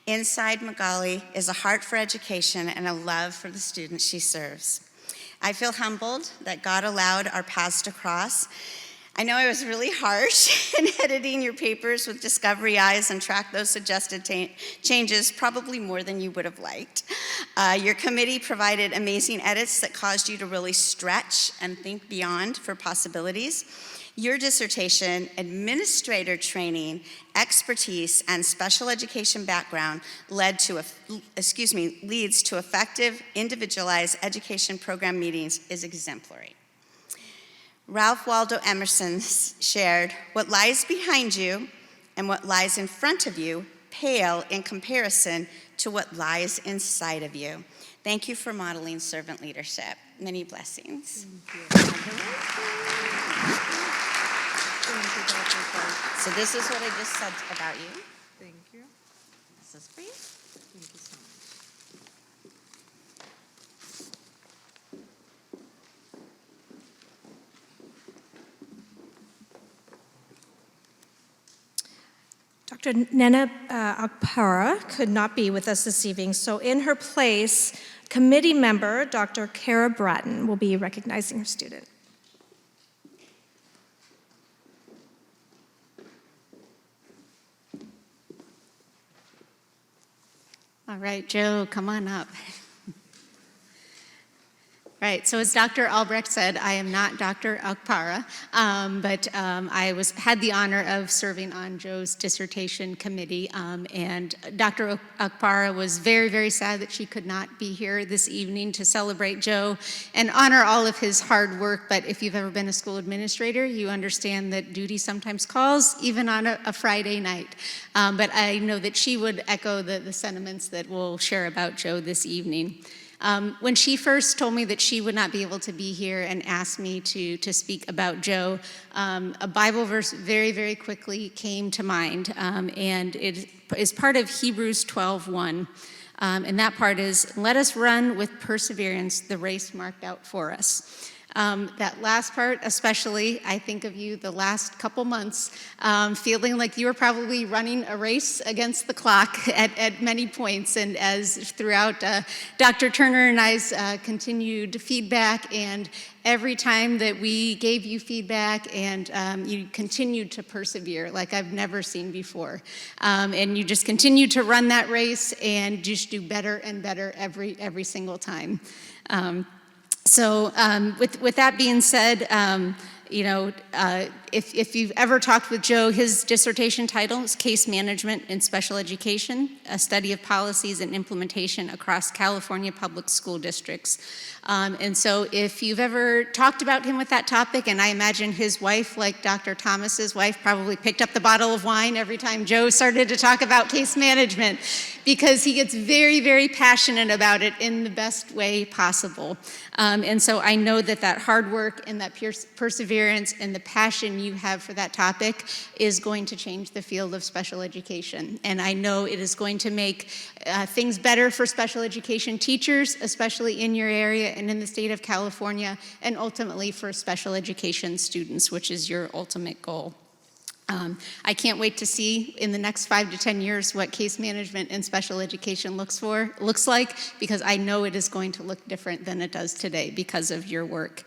[SPEAKER 4] Inside Magali is a heart for education and a love for the students she serves. I feel humbled that God allowed our paths to cross. I know I was really harsh in editing your papers with discovery eyes and tracked those suggested changes probably more than you would have liked. Your committee provided amazing edits that caused you to really stretch and think beyond for possibilities. Your dissertation, administrator training, expertise, and special education background leads to effective, individualized education program meetings is exemplary. Ralph Waldo Emerson shared, "What lies behind you and what lies in front of you pale in comparison to what lies inside of you." Thank you for modeling servant leadership. Many blessings. So this is what I just said about you.
[SPEAKER 5] Thank you.
[SPEAKER 4] This is for you.
[SPEAKER 5] Thank you so much.
[SPEAKER 1] Dr. Nena Akpara could not be with us this evening, so in her place, committee member Dr. Kara Bratton will be recognizing her student.
[SPEAKER 6] All right, Joe, come on up. Right, so as Dr. Albrecht said, I am not Dr. Akpara, but I had the honor of serving on Joe's dissertation committee, and Dr. Akpara was very, very sad that she could not be here this evening to celebrate Joe and honor all of his hard work. But if you've ever been a school administrator, you understand that duty sometimes calls, even on a Friday night. But I know that she would echo the sentiments that we'll share about Joe this evening. When she first told me that she would not be able to be here and asked me to speak about Joe, a Bible verse very, very quickly came to mind, and it is part of Hebrews 12:1. And that part is, "Let us run with perseverance the race marked out for us." That last part especially, I think of you the last couple months, feeling like you were probably running a race against the clock at many points, and as throughout Dr. Turner and I's continued feedback, and every time that we gave you feedback, and you continued to persevere like I've never seen before. And you just continued to run that race and just do better and better every single time. So with that being said, if you've ever talked with Joe, his dissertation title is Case Management in Special Education, a study of policies and implementation across California public school districts. And so if you've ever talked about him with that topic, and I imagine his wife, like Dr. Thomas's wife, probably picked up the bottle of wine every time Joe started to talk about case management, because he gets very, very passionate about it in the best way possible. And so I know that hard work and that perseverance and the passion you have for that topic is going to change the field of special education. And I know it is going to make things better for special education teachers, especially in your area and in the state of California, and ultimately for special education students, which is your ultimate goal. I can't wait to see in the next 5 to 10 years what case management in special education looks like, because I know it is going to look different than it does today because of your work.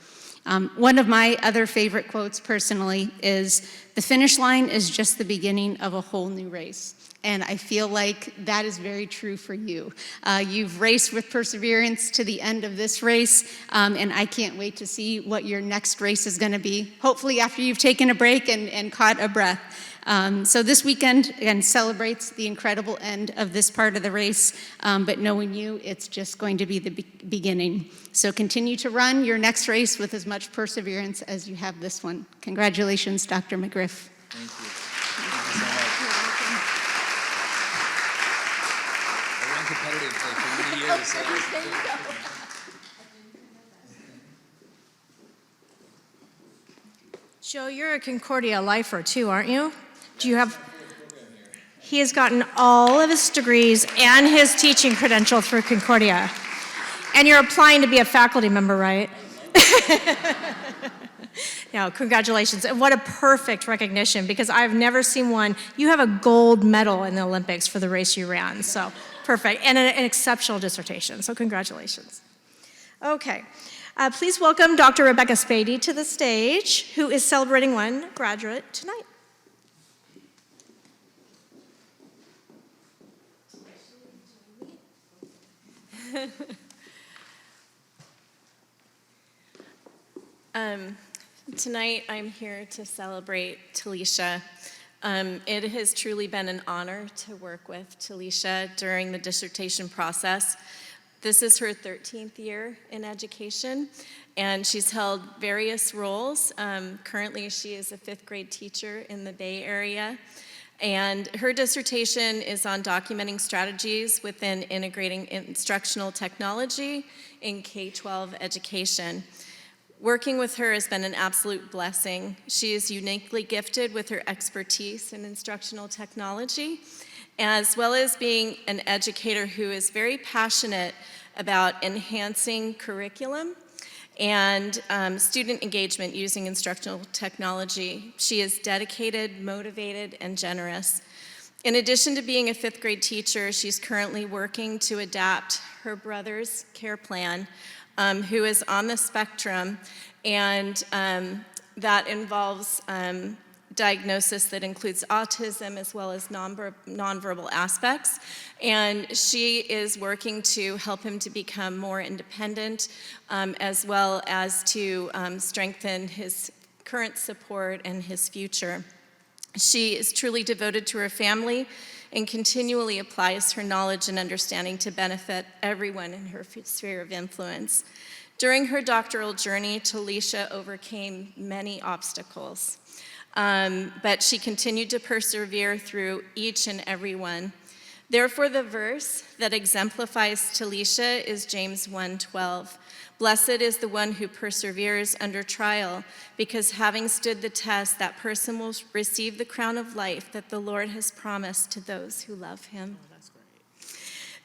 [SPEAKER 6] One of my other favorite quotes personally is, "The finish line is just the beginning of a whole new race." And I feel like that is very true for you. You've raced with perseverance to the end of this race, and I can't wait to see what your next race is going to be, hopefully after you've taken a break and caught a breath. So this weekend, again, celebrates the incredible end of this part of the race, but knowing you, it's just going to be the beginning. So continue to run your next race with as much perseverance as you have this one. Congratulations, Dr. McGriff.
[SPEAKER 7] Thank you. Thank you so much. I ran competitive for many years.
[SPEAKER 1] Joe, you're a Concordia lifer too, aren't you? Do you have? He has gotten all of his degrees and his teaching credential through Concordia. And you're applying to be a faculty member, right? No, congratulations. And what a perfect recognition, because I've never seen one. You have a gold medal in the Olympics for the race you ran, so perfect. And an exceptional dissertation, so congratulations. Okay, please welcome Dr. Rebecca Spady to the stage, who is celebrating one graduate tonight.
[SPEAKER 8] Tonight I'm here to celebrate Talisha. It has truly been an honor to work with Talisha during the dissertation process. This is her 13th year in education, and she's held various roles. Currently, she is a 5th grade teacher in the Bay Area, and her dissertation is on documenting strategies within integrating instructional technology in K-12 education. Working with her has been an absolute blessing. She is uniquely gifted with her expertise in instructional technology, as well as being an educator who is very passionate about enhancing curriculum and student engagement using instructional technology. She is dedicated, motivated, and generous. In addition to being a 5th grade teacher, she's currently working to adapt her brother's care plan, who is on the spectrum, and that involves diagnosis that includes autism as well as nonverbal aspects. And she is working to help him to become more independent, as well as to strengthen his current support and his future. She is truly devoted to her family and continually applies her knowledge and understanding to benefit everyone in her sphere of influence. During her doctoral journey, Talisha overcame many obstacles, but she continued to persevere through each and every one. Therefore, the verse that exemplifies Talisha is James 1:12. Blessed is the one who perseveres under trial, because having stood the test, that person will receive the crown of life that the Lord has promised to those who love him.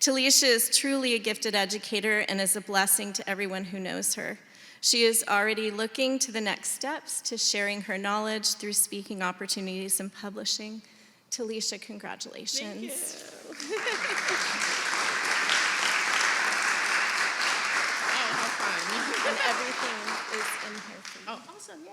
[SPEAKER 8] Talisha is truly a gifted educator and is a blessing to everyone who knows her. She is already looking to the next steps to sharing her knowledge through speaking opportunities and publishing. Talisha, congratulations.
[SPEAKER 3] Oh, how fun.
[SPEAKER 8] And everything is in here for you.
[SPEAKER 3] Oh, awesome, yay.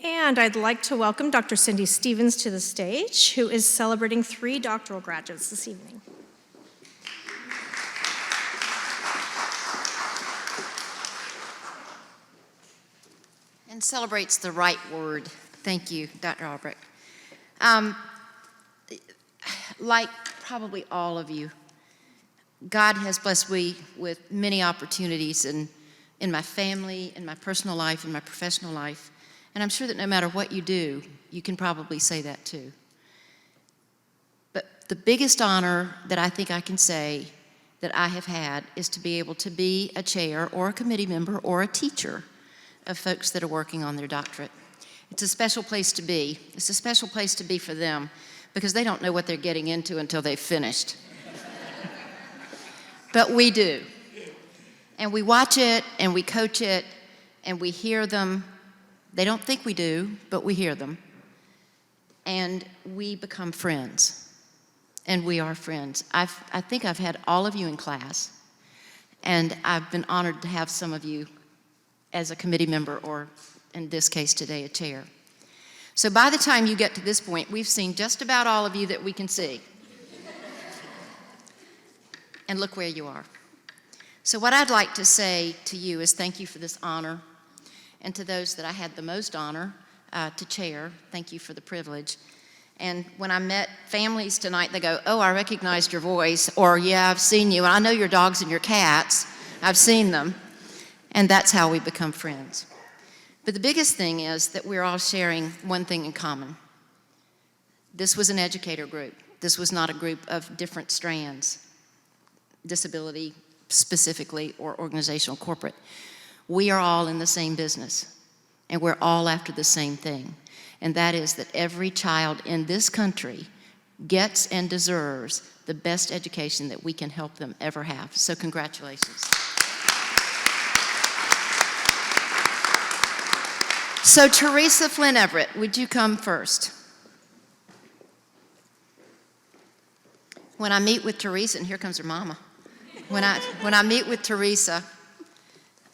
[SPEAKER 1] And I'd like to welcome Dr. Cindy Stevens to the stage, who is celebrating 3 doctoral graduates this evening.
[SPEAKER 9] And celebrates the right word. Thank you, Dr. Albrecht. Like probably all of you, God has blessed me with many opportunities in my family, in my personal life, in my professional life. And I'm sure that no matter what you do, you can probably say that too. But the biggest honor that I think I can say that I have had is to be able to be a chair or a committee member or a teacher of folks that are working on their doctorate. It's a special place to be. It's a special place to be for them because they don't know what they're getting into until they've finished. But we do. And we watch it and we coach it and we hear them. They don't think we do, but we hear them. And we become friends. And we are friends. I think I've had all of you in class, and I've been honored to have some of you as a committee member, or in this case today, a chair. So by the time you get to this point, we've seen just about all of you that we can see. And look where you are. So what I'd like to say to you is thank you for this honor. And to those that I had the most honor to chair, thank you for the privilege. And when I met families tonight, they go, oh, I recognized your voice, or yeah, I've seen you, and I know your dogs and your cats. I've seen them. And that's how we become friends. But the biggest thing is that we're all sharing one thing in common. This was an educator group. This was not a group of different strands, disability specifically, or organizational corporate. We are all in the same business, and we're all after the same thing, and that is that every child in this country gets and deserves the best education that we can help them ever have. So congratulations. So Teresa Flynn Everett, would you come first? When I meet with Teresa, and here comes her mama. When I meet with Teresa,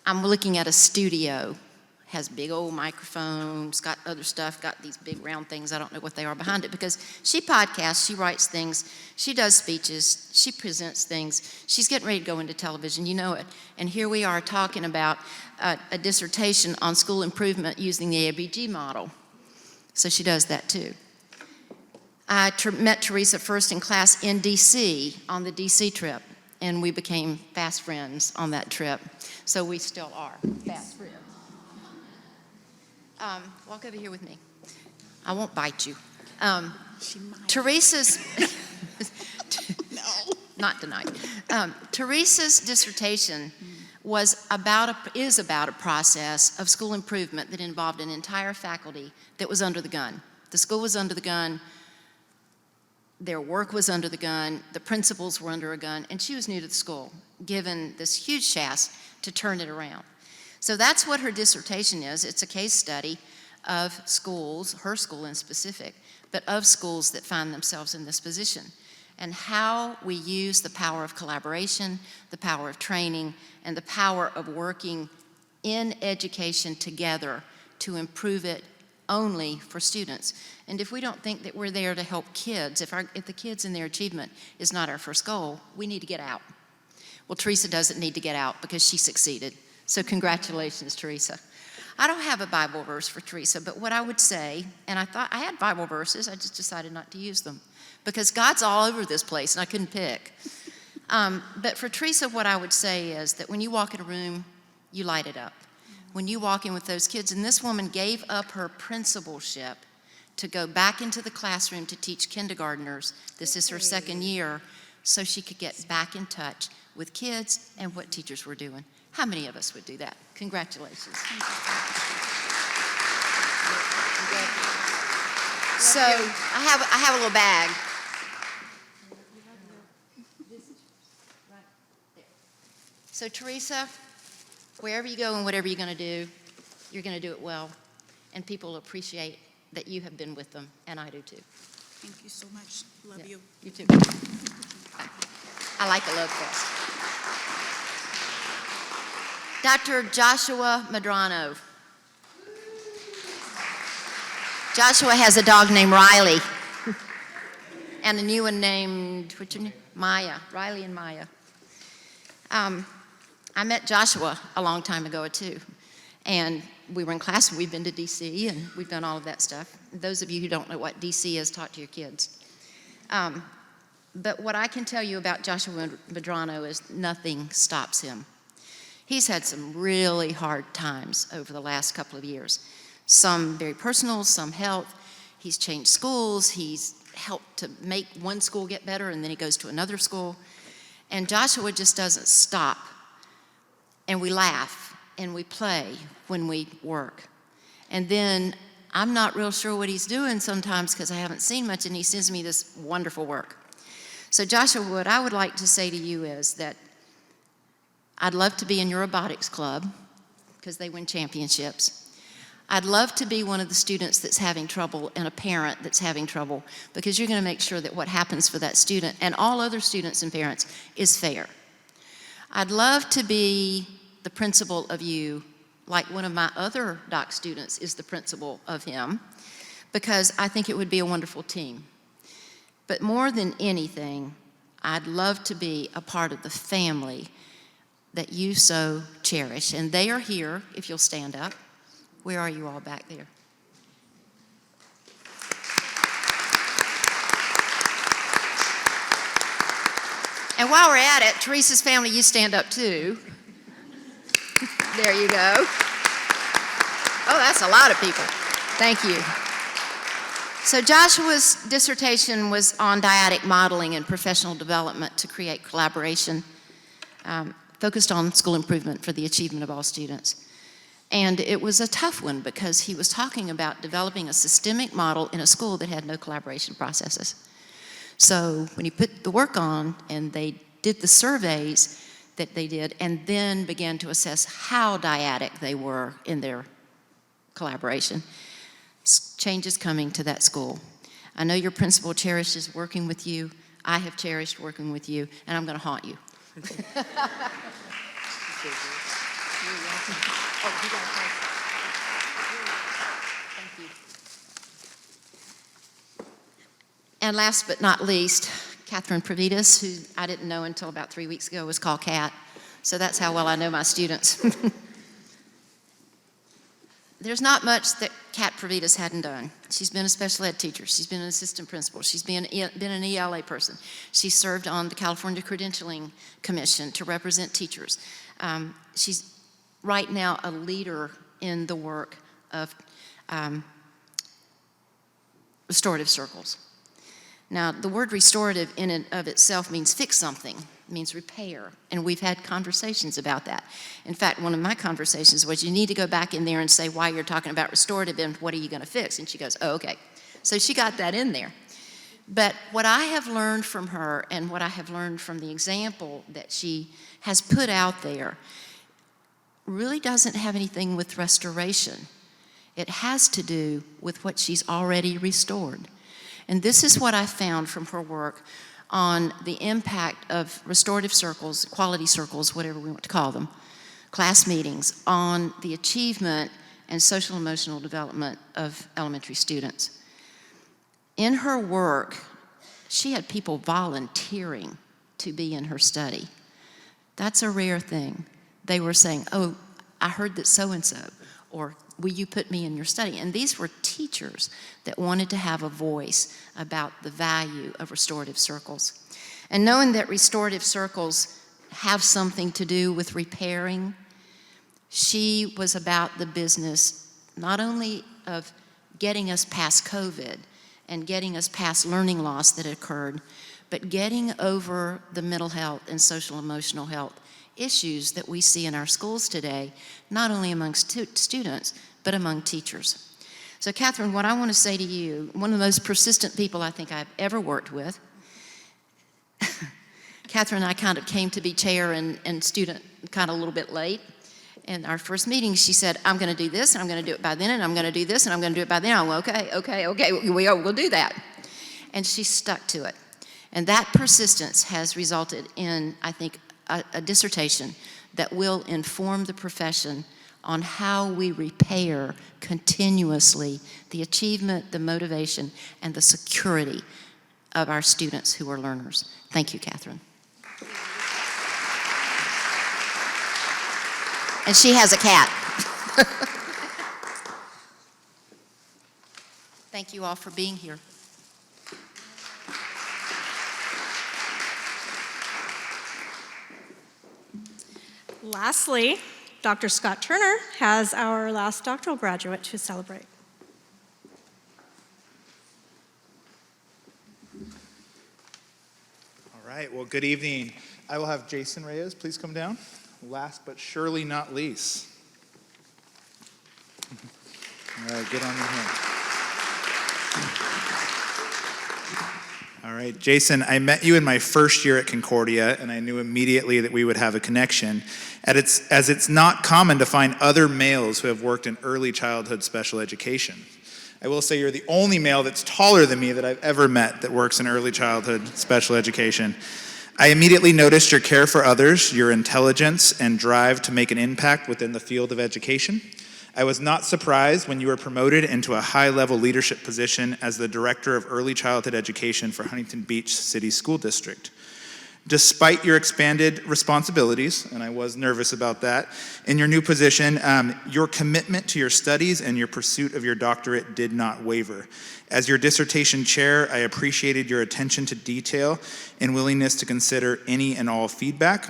[SPEAKER 9] I'm looking at a studio, has big old microphones, got other stuff, got these big round things, I don't know what they are behind it, because she podcasts, she writes things, she does speeches, she presents things, she's getting ready to go into television, you know it. And here we are talking about a dissertation on school improvement using the ABG model. So she does that too. I met Teresa first in class in DC on the DC trip, and we became fast friends on that trip. So we still are fast friends. Walk over here with me. I won't bite you. Teresa's, not tonight. Teresa's dissertation is about a process of school improvement that involved an entire faculty that was under the gun. The school was under the gun, their work was under the gun, the principals were under a gun, and she was new to the school, given this huge task to turn it around. So that's what her dissertation is. It's a case study of schools, her school in specific, but of schools that find themselves in this position, and how we use the power of collaboration, the power of training, and the power of working in education together to improve it only for students. And if we don't think that we're there to help kids, if the kids and their achievement is not our first goal, we need to get out. Well, Teresa doesn't need to get out because she succeeded. So congratulations, Teresa. I don't have a Bible verse for Teresa, but what I would say, and I thought I had Bible verses, I just decided not to use them because God's all over this place and I couldn't pick. But for Teresa, what I would say is that when you walk in a room, you light it up. When you walk in with those kids, and this woman gave up her principalship to go back into the classroom to teach kindergartners, this is her second year, so she could get back in touch with kids and what teachers were doing. How many of us would do that? Congratulations. So I have a little bag. So Teresa, wherever you go and whatever you're going to do, you're going to do it well. And people will appreciate that you have been with them, and I do too.
[SPEAKER 10] Thank you so much. Love you.
[SPEAKER 9] You too. I like a love fest. Dr. Joshua Medrano. Joshua has a dog named Riley and a new one named, what's your name? Maya, Riley and Maya. I met Joshua a long time ago too, and we were in class and we've been to DC and we've done all of that stuff. Those of you who don't know what DC is, talk to your kids. But what I can tell you about Joshua Medrano is nothing stops him. He's had some really hard times over the last couple of years. Some very personal, some health. He's changed schools. He's helped to make one school get better, and then he goes to another school. And Joshua just doesn't stop. And we laugh and we play when we work. And then I'm not real sure what he's doing sometimes because I haven't seen much, and he sends me this wonderful work. So Joshua, what I would like to say to you is that I'd love to be in your robotics club because they win championships. I'd love to be one of the students that's having trouble and a parent that's having trouble because you're going to make sure that what happens for that student and all other students and parents is fair. I'd love to be the principal of you like one of my other doc students is the principal of him because I think it would be a wonderful team. But more than anything, I'd love to be a part of the family that you so cherish. And they are here, if you'll stand up. Where are you all back there? And while we're at it, Teresa's family, you stand up too. There you go. Oh, that's a lot of people. Thank you. So Joshua's dissertation was on dyadic modeling and professional development to create collaboration, focused on school improvement for the achievement of all students. And it was a tough one because he was talking about developing a systemic model in a school that had no collaboration processes. So when he put the work on and they did the surveys that they did and then began to assess how dyadic they were in their collaboration, change is coming to that school. I know your principal cherishes working with you. I have cherished working with you, and I'm going to haunt you. Thank you. And last but not least, Catherine Pravitas, who I didn't know until about 3 weeks ago was called Cat. So that's how well I know my students. There's not much that Kat Pravitas hadn't done. She's been a special ed teacher. She's been an assistant principal. She's been an ELA person. She served on the California Credentialing Commission to represent teachers. She's right now a leader in the work of restorative circles. Now, the word restorative in and of itself means fix something, means repair, and we've had conversations about that. In fact, one of my conversations was, you need to go back in there and say why you're talking about restorative and what are you going to fix? And she goes, oh, okay. So she got that in there. But what I have learned from her and what I have learned from the example that she has put out there really doesn't have anything with restoration. It has to do with what she's already restored. And this is what I found from her work on the impact of restorative circles, quality circles, whatever we want to call them, class meetings, on the achievement and social emotional development of elementary students. In her work, she had people volunteering to be in her study. That's a rare thing. They were saying, oh, I heard that so-and-so, or will you put me in your study? And these were teachers that wanted to have a voice about the value of restorative circles. And knowing that restorative circles have something to do with repairing, she was about the business not only of getting us past COVID and getting us past learning loss that occurred, but getting over the mental health and social emotional health issues that we see in our schools today, not only amongst students, but among teachers. So Catherine, what I want to say to you, one of the most persistent people I think I've ever worked with, Catherine and I kind of came to be chair and student kind of a little bit late. In our first meeting, she said, I'm going to do this, and I'm going to do it by then, and I'm going to do this, and I'm going to do it by then. I went, okay, we'll do that. And she stuck to it. And that persistence has resulted in, I think, a dissertation that will inform the profession on how we repair continuously the achievement, the motivation, and the security of our students who are learners. Thank you, Catherine. And she has a cat. Thank you all for being here.
[SPEAKER 1] Lastly, Dr. Scott Turner has our last doctoral graduate to celebrate.
[SPEAKER 11] All right, well, good evening. I will have Jason Reyes please come down. Last but surely not least. All right, get on your hand. All right, Jason, I met you in my first year at Concordia, and I knew immediately that we would have a connection, as it's not common to find other males who have worked in early childhood special education. I will say you're the only male that's taller than me that I've ever met that works in early childhood special education. I immediately noticed your care for others, your intelligence, and drive to make an impact within the field of education. I was not surprised when you were promoted into a high-level leadership position as the Director of Early Childhood Education for Huntington Beach City School District. Despite your expanded responsibilities, and I was nervous about that, in your new position, your commitment to your studies and your pursuit of your doctorate did not waver. As your dissertation chair, I appreciated your attention to detail and willingness to consider any and all feedback.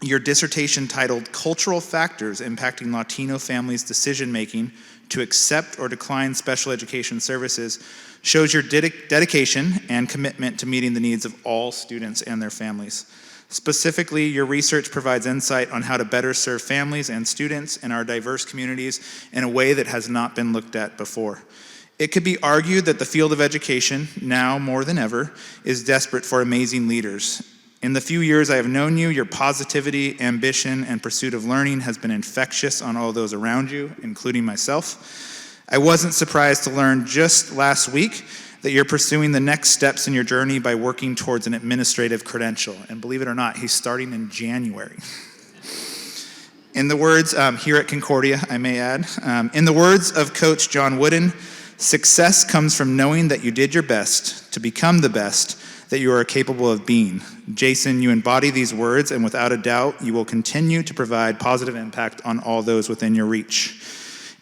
[SPEAKER 11] Your dissertation titled Cultural Factors Impacting Latino Families' Decision-Making to Accept or Decline Special Education Services shows your dedication and commitment to meeting the needs of all students and their families. Specifically, your research provides insight on how to better serve families and students in our diverse communities in a way that has not been looked at before. It could be argued that the field of education, now more than ever, is desperate for amazing leaders. In the few years I have known you, your positivity, ambition, and pursuit of learning has been infectious on all those around you, including myself. I wasn't surprised to learn just last week that you're pursuing the next steps in your journey by working towards an administrative credential. And believe it or not, he's starting in January. In the words, here at Concordia, I may add, in the words of Coach John Wooden, success comes from knowing that you did your best to become the best that you are capable of being. Jason, you embody these words, and without a doubt, you will continue to provide positive impact on all those within your reach.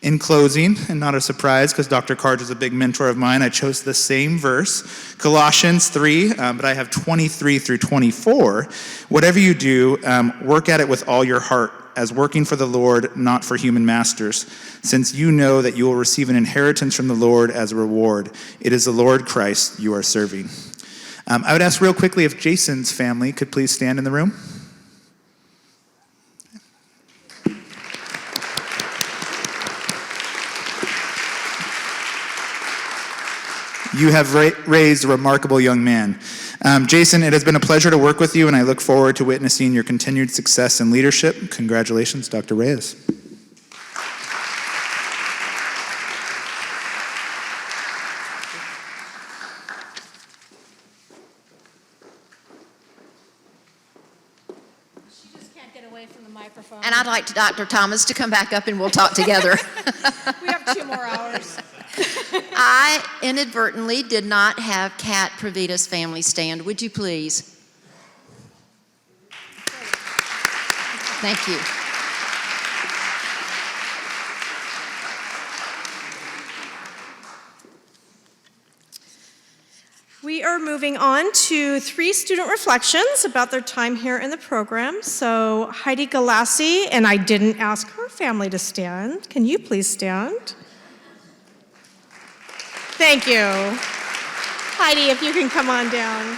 [SPEAKER 11] In closing, and not a surprise because Dr. Card is a big mentor of mine, I chose the same verse, Colossians 3, but I have 23 through 24. Whatever you do, work at it with all your heart, as working for the Lord, not for human masters, since you know that you will receive an inheritance from the Lord as a reward. It is the Lord Christ you are serving. I would ask real quickly if Jason's family could please stand in the room. You have raised a remarkable young man. Jason, it has been a pleasure to work with you, and I look forward to witnessing your continued success and leadership. Congratulations, Dr. Reyes.
[SPEAKER 1] She just can't get away from the microphone.
[SPEAKER 9] And I'd like Dr. Thomas to come back up and we'll talk together.
[SPEAKER 1] We have 2 more hours.
[SPEAKER 9] I inadvertently did not have Kat Pravita's family stand. Would you please? Thank you.
[SPEAKER 1] We are moving on to 3 student reflections about their time here in the program. So Heidi Galassi, and I didn't ask her family to stand. Can you please stand? Thank you. Heidi, if you can come on down.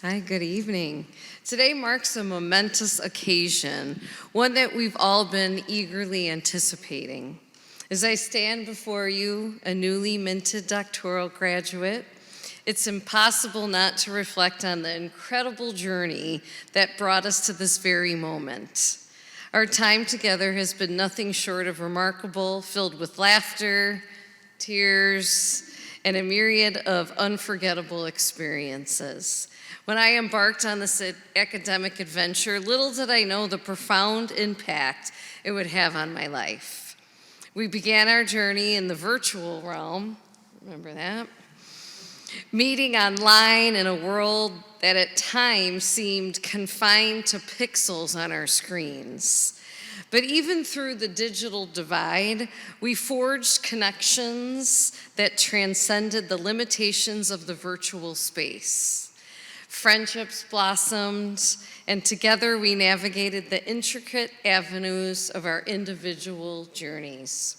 [SPEAKER 12] Hi, good evening. Today marks a momentous occasion, one that we've all been eagerly anticipating. As I stand before you, a newly minted doctoral graduate, it's impossible not to reflect on the incredible journey that brought us to this very moment. Our time together has been nothing short of remarkable, filled with laughter, tears, and a myriad of unforgettable experiences. When I embarked on this academic adventure, little did I know the profound impact it would have on my life. We began our journey in the virtual realm, remember that? Meeting online in a world that at times seemed confined to pixels on our screens. But even through the digital divide, we forged connections that transcended the limitations of the virtual space. Friendships blossomed, and together we navigated the intricate avenues of our individual journeys.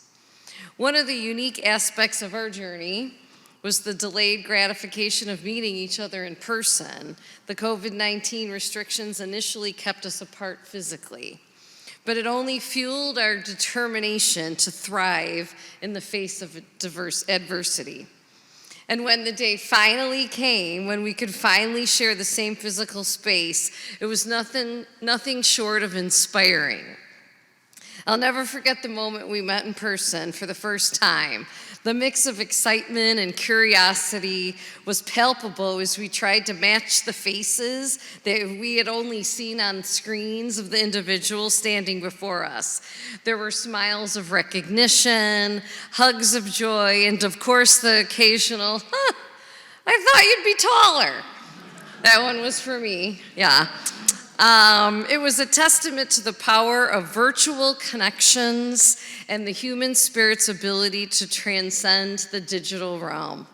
[SPEAKER 12] One of the unique aspects of our journey was the delayed gratification of meeting each other in person. The COVID-19 restrictions initially kept us apart physically, but it only fueled our determination to thrive in the face of diverse adversity. And when the day finally came, when we could finally share the same physical space, it was nothing short of inspiring. I'll never forget the moment we met in person for the first time. The mix of excitement and curiosity was palpable as we tried to match the faces that we had only seen on screens of the individuals standing before us. There were smiles of recognition, hugs of joy, and of course the occasional, I thought you'd be taller. That one was for me, yeah. It was a testament to the power of virtual connections and the human spirit's ability to transcend the digital realm.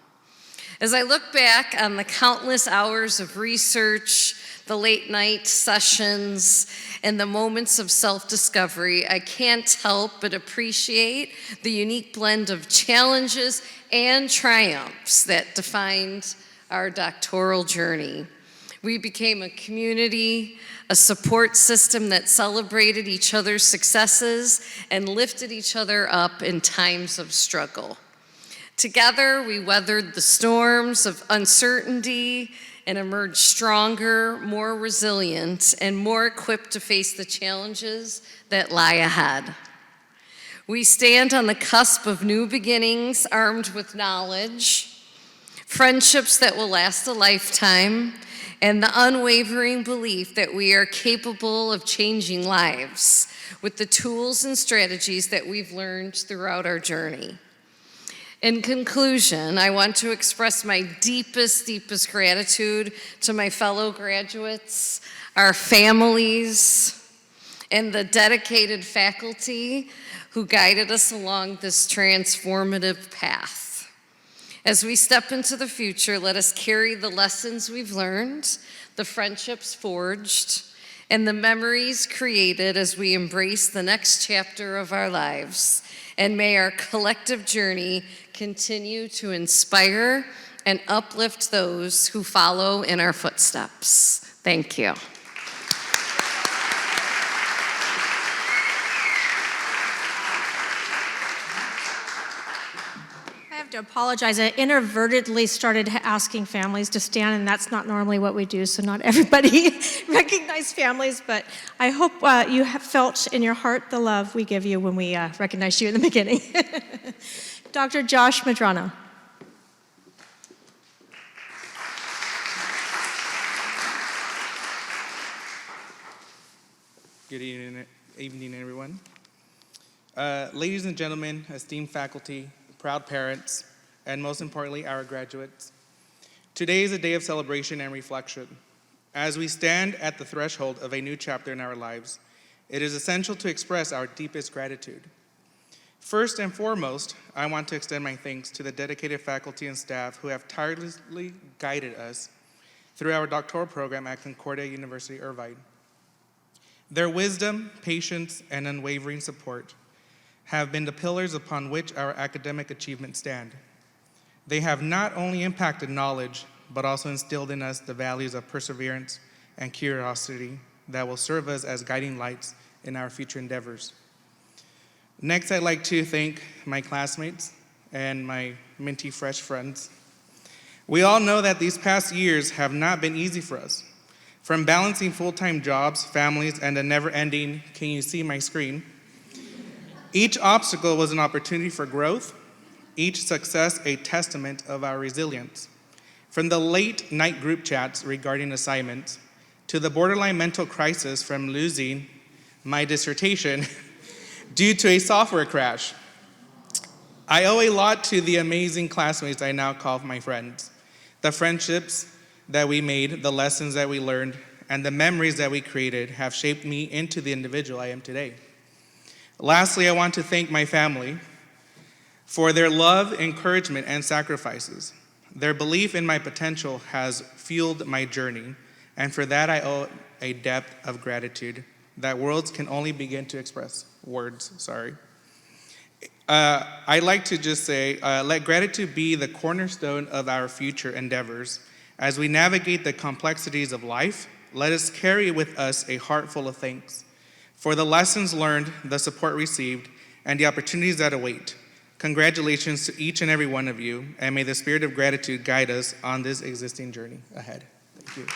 [SPEAKER 12] As I look back on the countless hours of research, the late night sessions, and the moments of self-discovery, I can't help but appreciate the unique blend of challenges and triumphs that defined our doctoral journey. We became a community, a support system that celebrated each other's successes and lifted each other up in times of struggle. Together, we weathered the storms of uncertainty and emerged stronger, more resilient, and more equipped to face the challenges that lie ahead. We stand on the cusp of new beginnings, armed with knowledge, friendships that will last a lifetime, and the unwavering belief that we are capable of changing lives with the tools and strategies that we've learned throughout our journey. In conclusion, I want to express my deepest, deepest gratitude to my fellow graduates, our families, and the dedicated faculty who guided us along this transformative path. As we step into the future, let us carry the lessons we've learned, the friendships forged, and the memories created as we embrace the next chapter of our lives. And may our collective journey continue to inspire and uplift those who follow in our footsteps. Thank you.
[SPEAKER 1] I have to apologize. I inadvertently started asking families to stand, and that's not normally what we do, so not everybody recognized families, but I hope you have felt in your heart the love we give you when we recognized you in the beginning. Dr. Josh Madrano.
[SPEAKER 13] Good evening, everyone. Ladies and gentlemen, esteemed faculty, proud parents, and most importantly, our graduates. Today is a day of celebration and reflection. As we stand at the threshold of a new chapter in our lives, it is essential to express our deepest gratitude. First and foremost, I want to extend my thanks to the dedicated faculty and staff who have tirelessly guided us through our doctoral program at Concordia University, Irvine. Their wisdom, patience, and unwavering support have been the pillars upon which our academic achievements stand. They have not only impacted knowledge, but also instilled in us the values of perseverance and curiosity that will serve us as guiding lights in our future endeavors. Next, I'd like to thank my classmates and my minty fresh friends. We all know that these past years have not been easy for us. From balancing full-time jobs, families, and a never-ending, can you see my screen? Each obstacle was an opportunity for growth, each success a testament of our resilience. From the late night group chats regarding assignments, to the borderline mental crisis from losing my dissertation due to a software crash. I owe a lot to the amazing classmates I now call my friends. The friendships that we made, the lessons that we learned, and the memories that we created have shaped me into the individual I am today. Lastly, I want to thank my family for their love, encouragement, and sacrifices. Their belief in my potential has fueled my journey, and for that I owe a depth of gratitude that words can only begin to express. I'd like to just say, let gratitude be the cornerstone of our future endeavors. As we navigate the complexities of life, let us carry with us a heart full of thanks for the lessons learned, the support received, and the opportunities that await. Congratulations to each and every one of you, and may the spirit of gratitude guide us on this existing journey ahead. Thank you.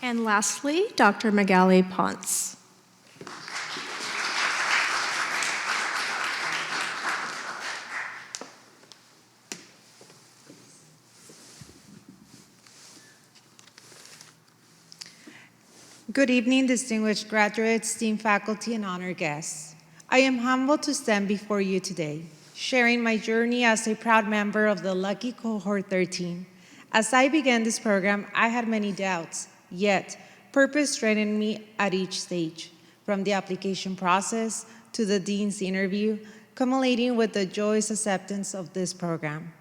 [SPEAKER 1] And lastly, Dr. Magali Ponce.
[SPEAKER 14] Good evening, distinguished graduates, esteemed faculty, and honored guests. I am humbled to stand before you today, sharing my journey as a proud member of the Lucky Cohort 13. As I began this program, I had many doubts, yet purpose strengthened me at each stage, from the application process to the dean's interview, culminating with the joyous acceptance of this program.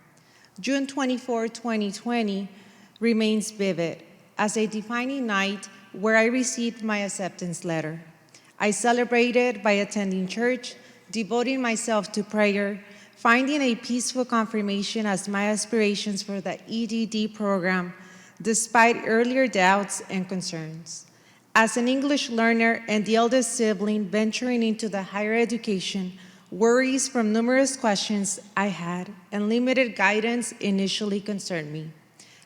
[SPEAKER 14] June 24, 2020 remains vivid as a defining night where I received my acceptance letter. I celebrated by attending church, devoting myself to prayer, finding a peaceful confirmation as my aspirations for the EdD program, despite earlier doubts and concerns. As an English learner and the eldest sibling venturing into the higher education, worries from numerous questions I had and limited guidance initially concerned me.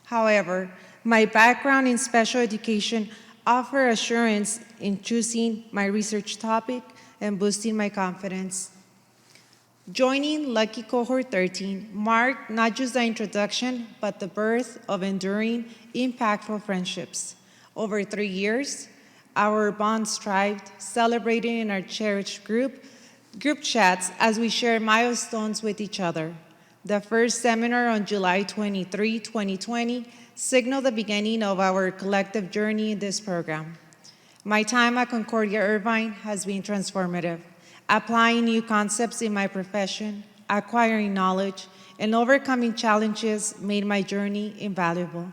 [SPEAKER 14] However, my background in special education offer assurance in choosing my research topic and boosting my confidence. Joining Lucky Cohort 13 marked not just the introduction, but the birth of enduring, impactful friendships. Over 3 years, Our bonds thrived, celebrating in our cherished group chats as we share milestones with each other. The first seminar on July 23, 2020, signaled the beginning of our collective journey in this program. My time at Concordia Irvine has been transformative, applying new concepts in my profession, acquiring knowledge, and overcoming challenges made my journey invaluable.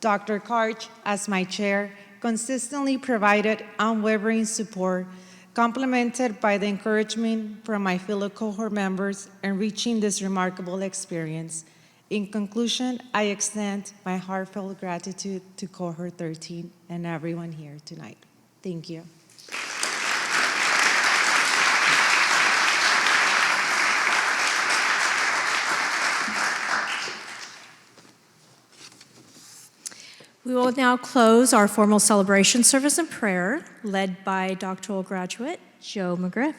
[SPEAKER 14] Dr. Karch, as my chair, consistently provided unwavering support, complemented by the encouragement from my fellow cohort members, enriching this remarkable experience. In conclusion, I extend my heartfelt gratitude to Cohort 13 and everyone here tonight. Thank you.
[SPEAKER 1] We will now close our formal celebration service and prayer, led by doctoral graduate Joe McGriff.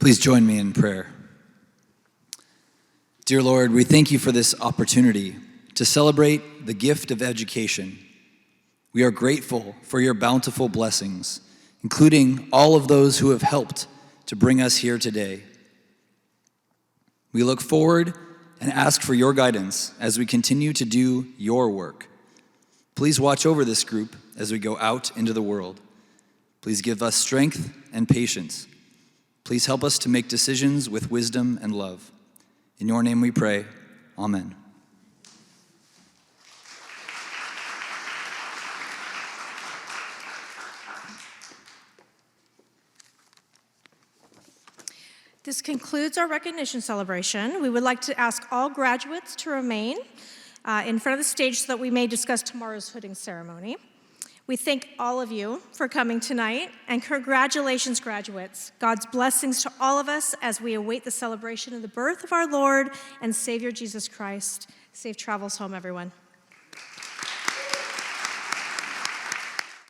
[SPEAKER 7] Please join me in prayer. Dear Lord, we thank you for this opportunity to celebrate the gift of education. We are grateful for your bountiful blessings, including all of those who have helped to bring us here today. We look forward and ask for your guidance as we continue to do your work. Please watch over this group as we go out into the world. Please give us strength and patience. Please help us to make decisions with wisdom and love. In your name we pray, amen.
[SPEAKER 1] This concludes our recognition celebration. We would like to ask all graduates to remain in front of the stage so that we may discuss tomorrow's hooding ceremony. We thank all of you for coming tonight, and congratulations, graduates. God's blessings to all of us as we await the celebration of the birth of our Lord and Savior Jesus Christ. Safe travels home, everyone.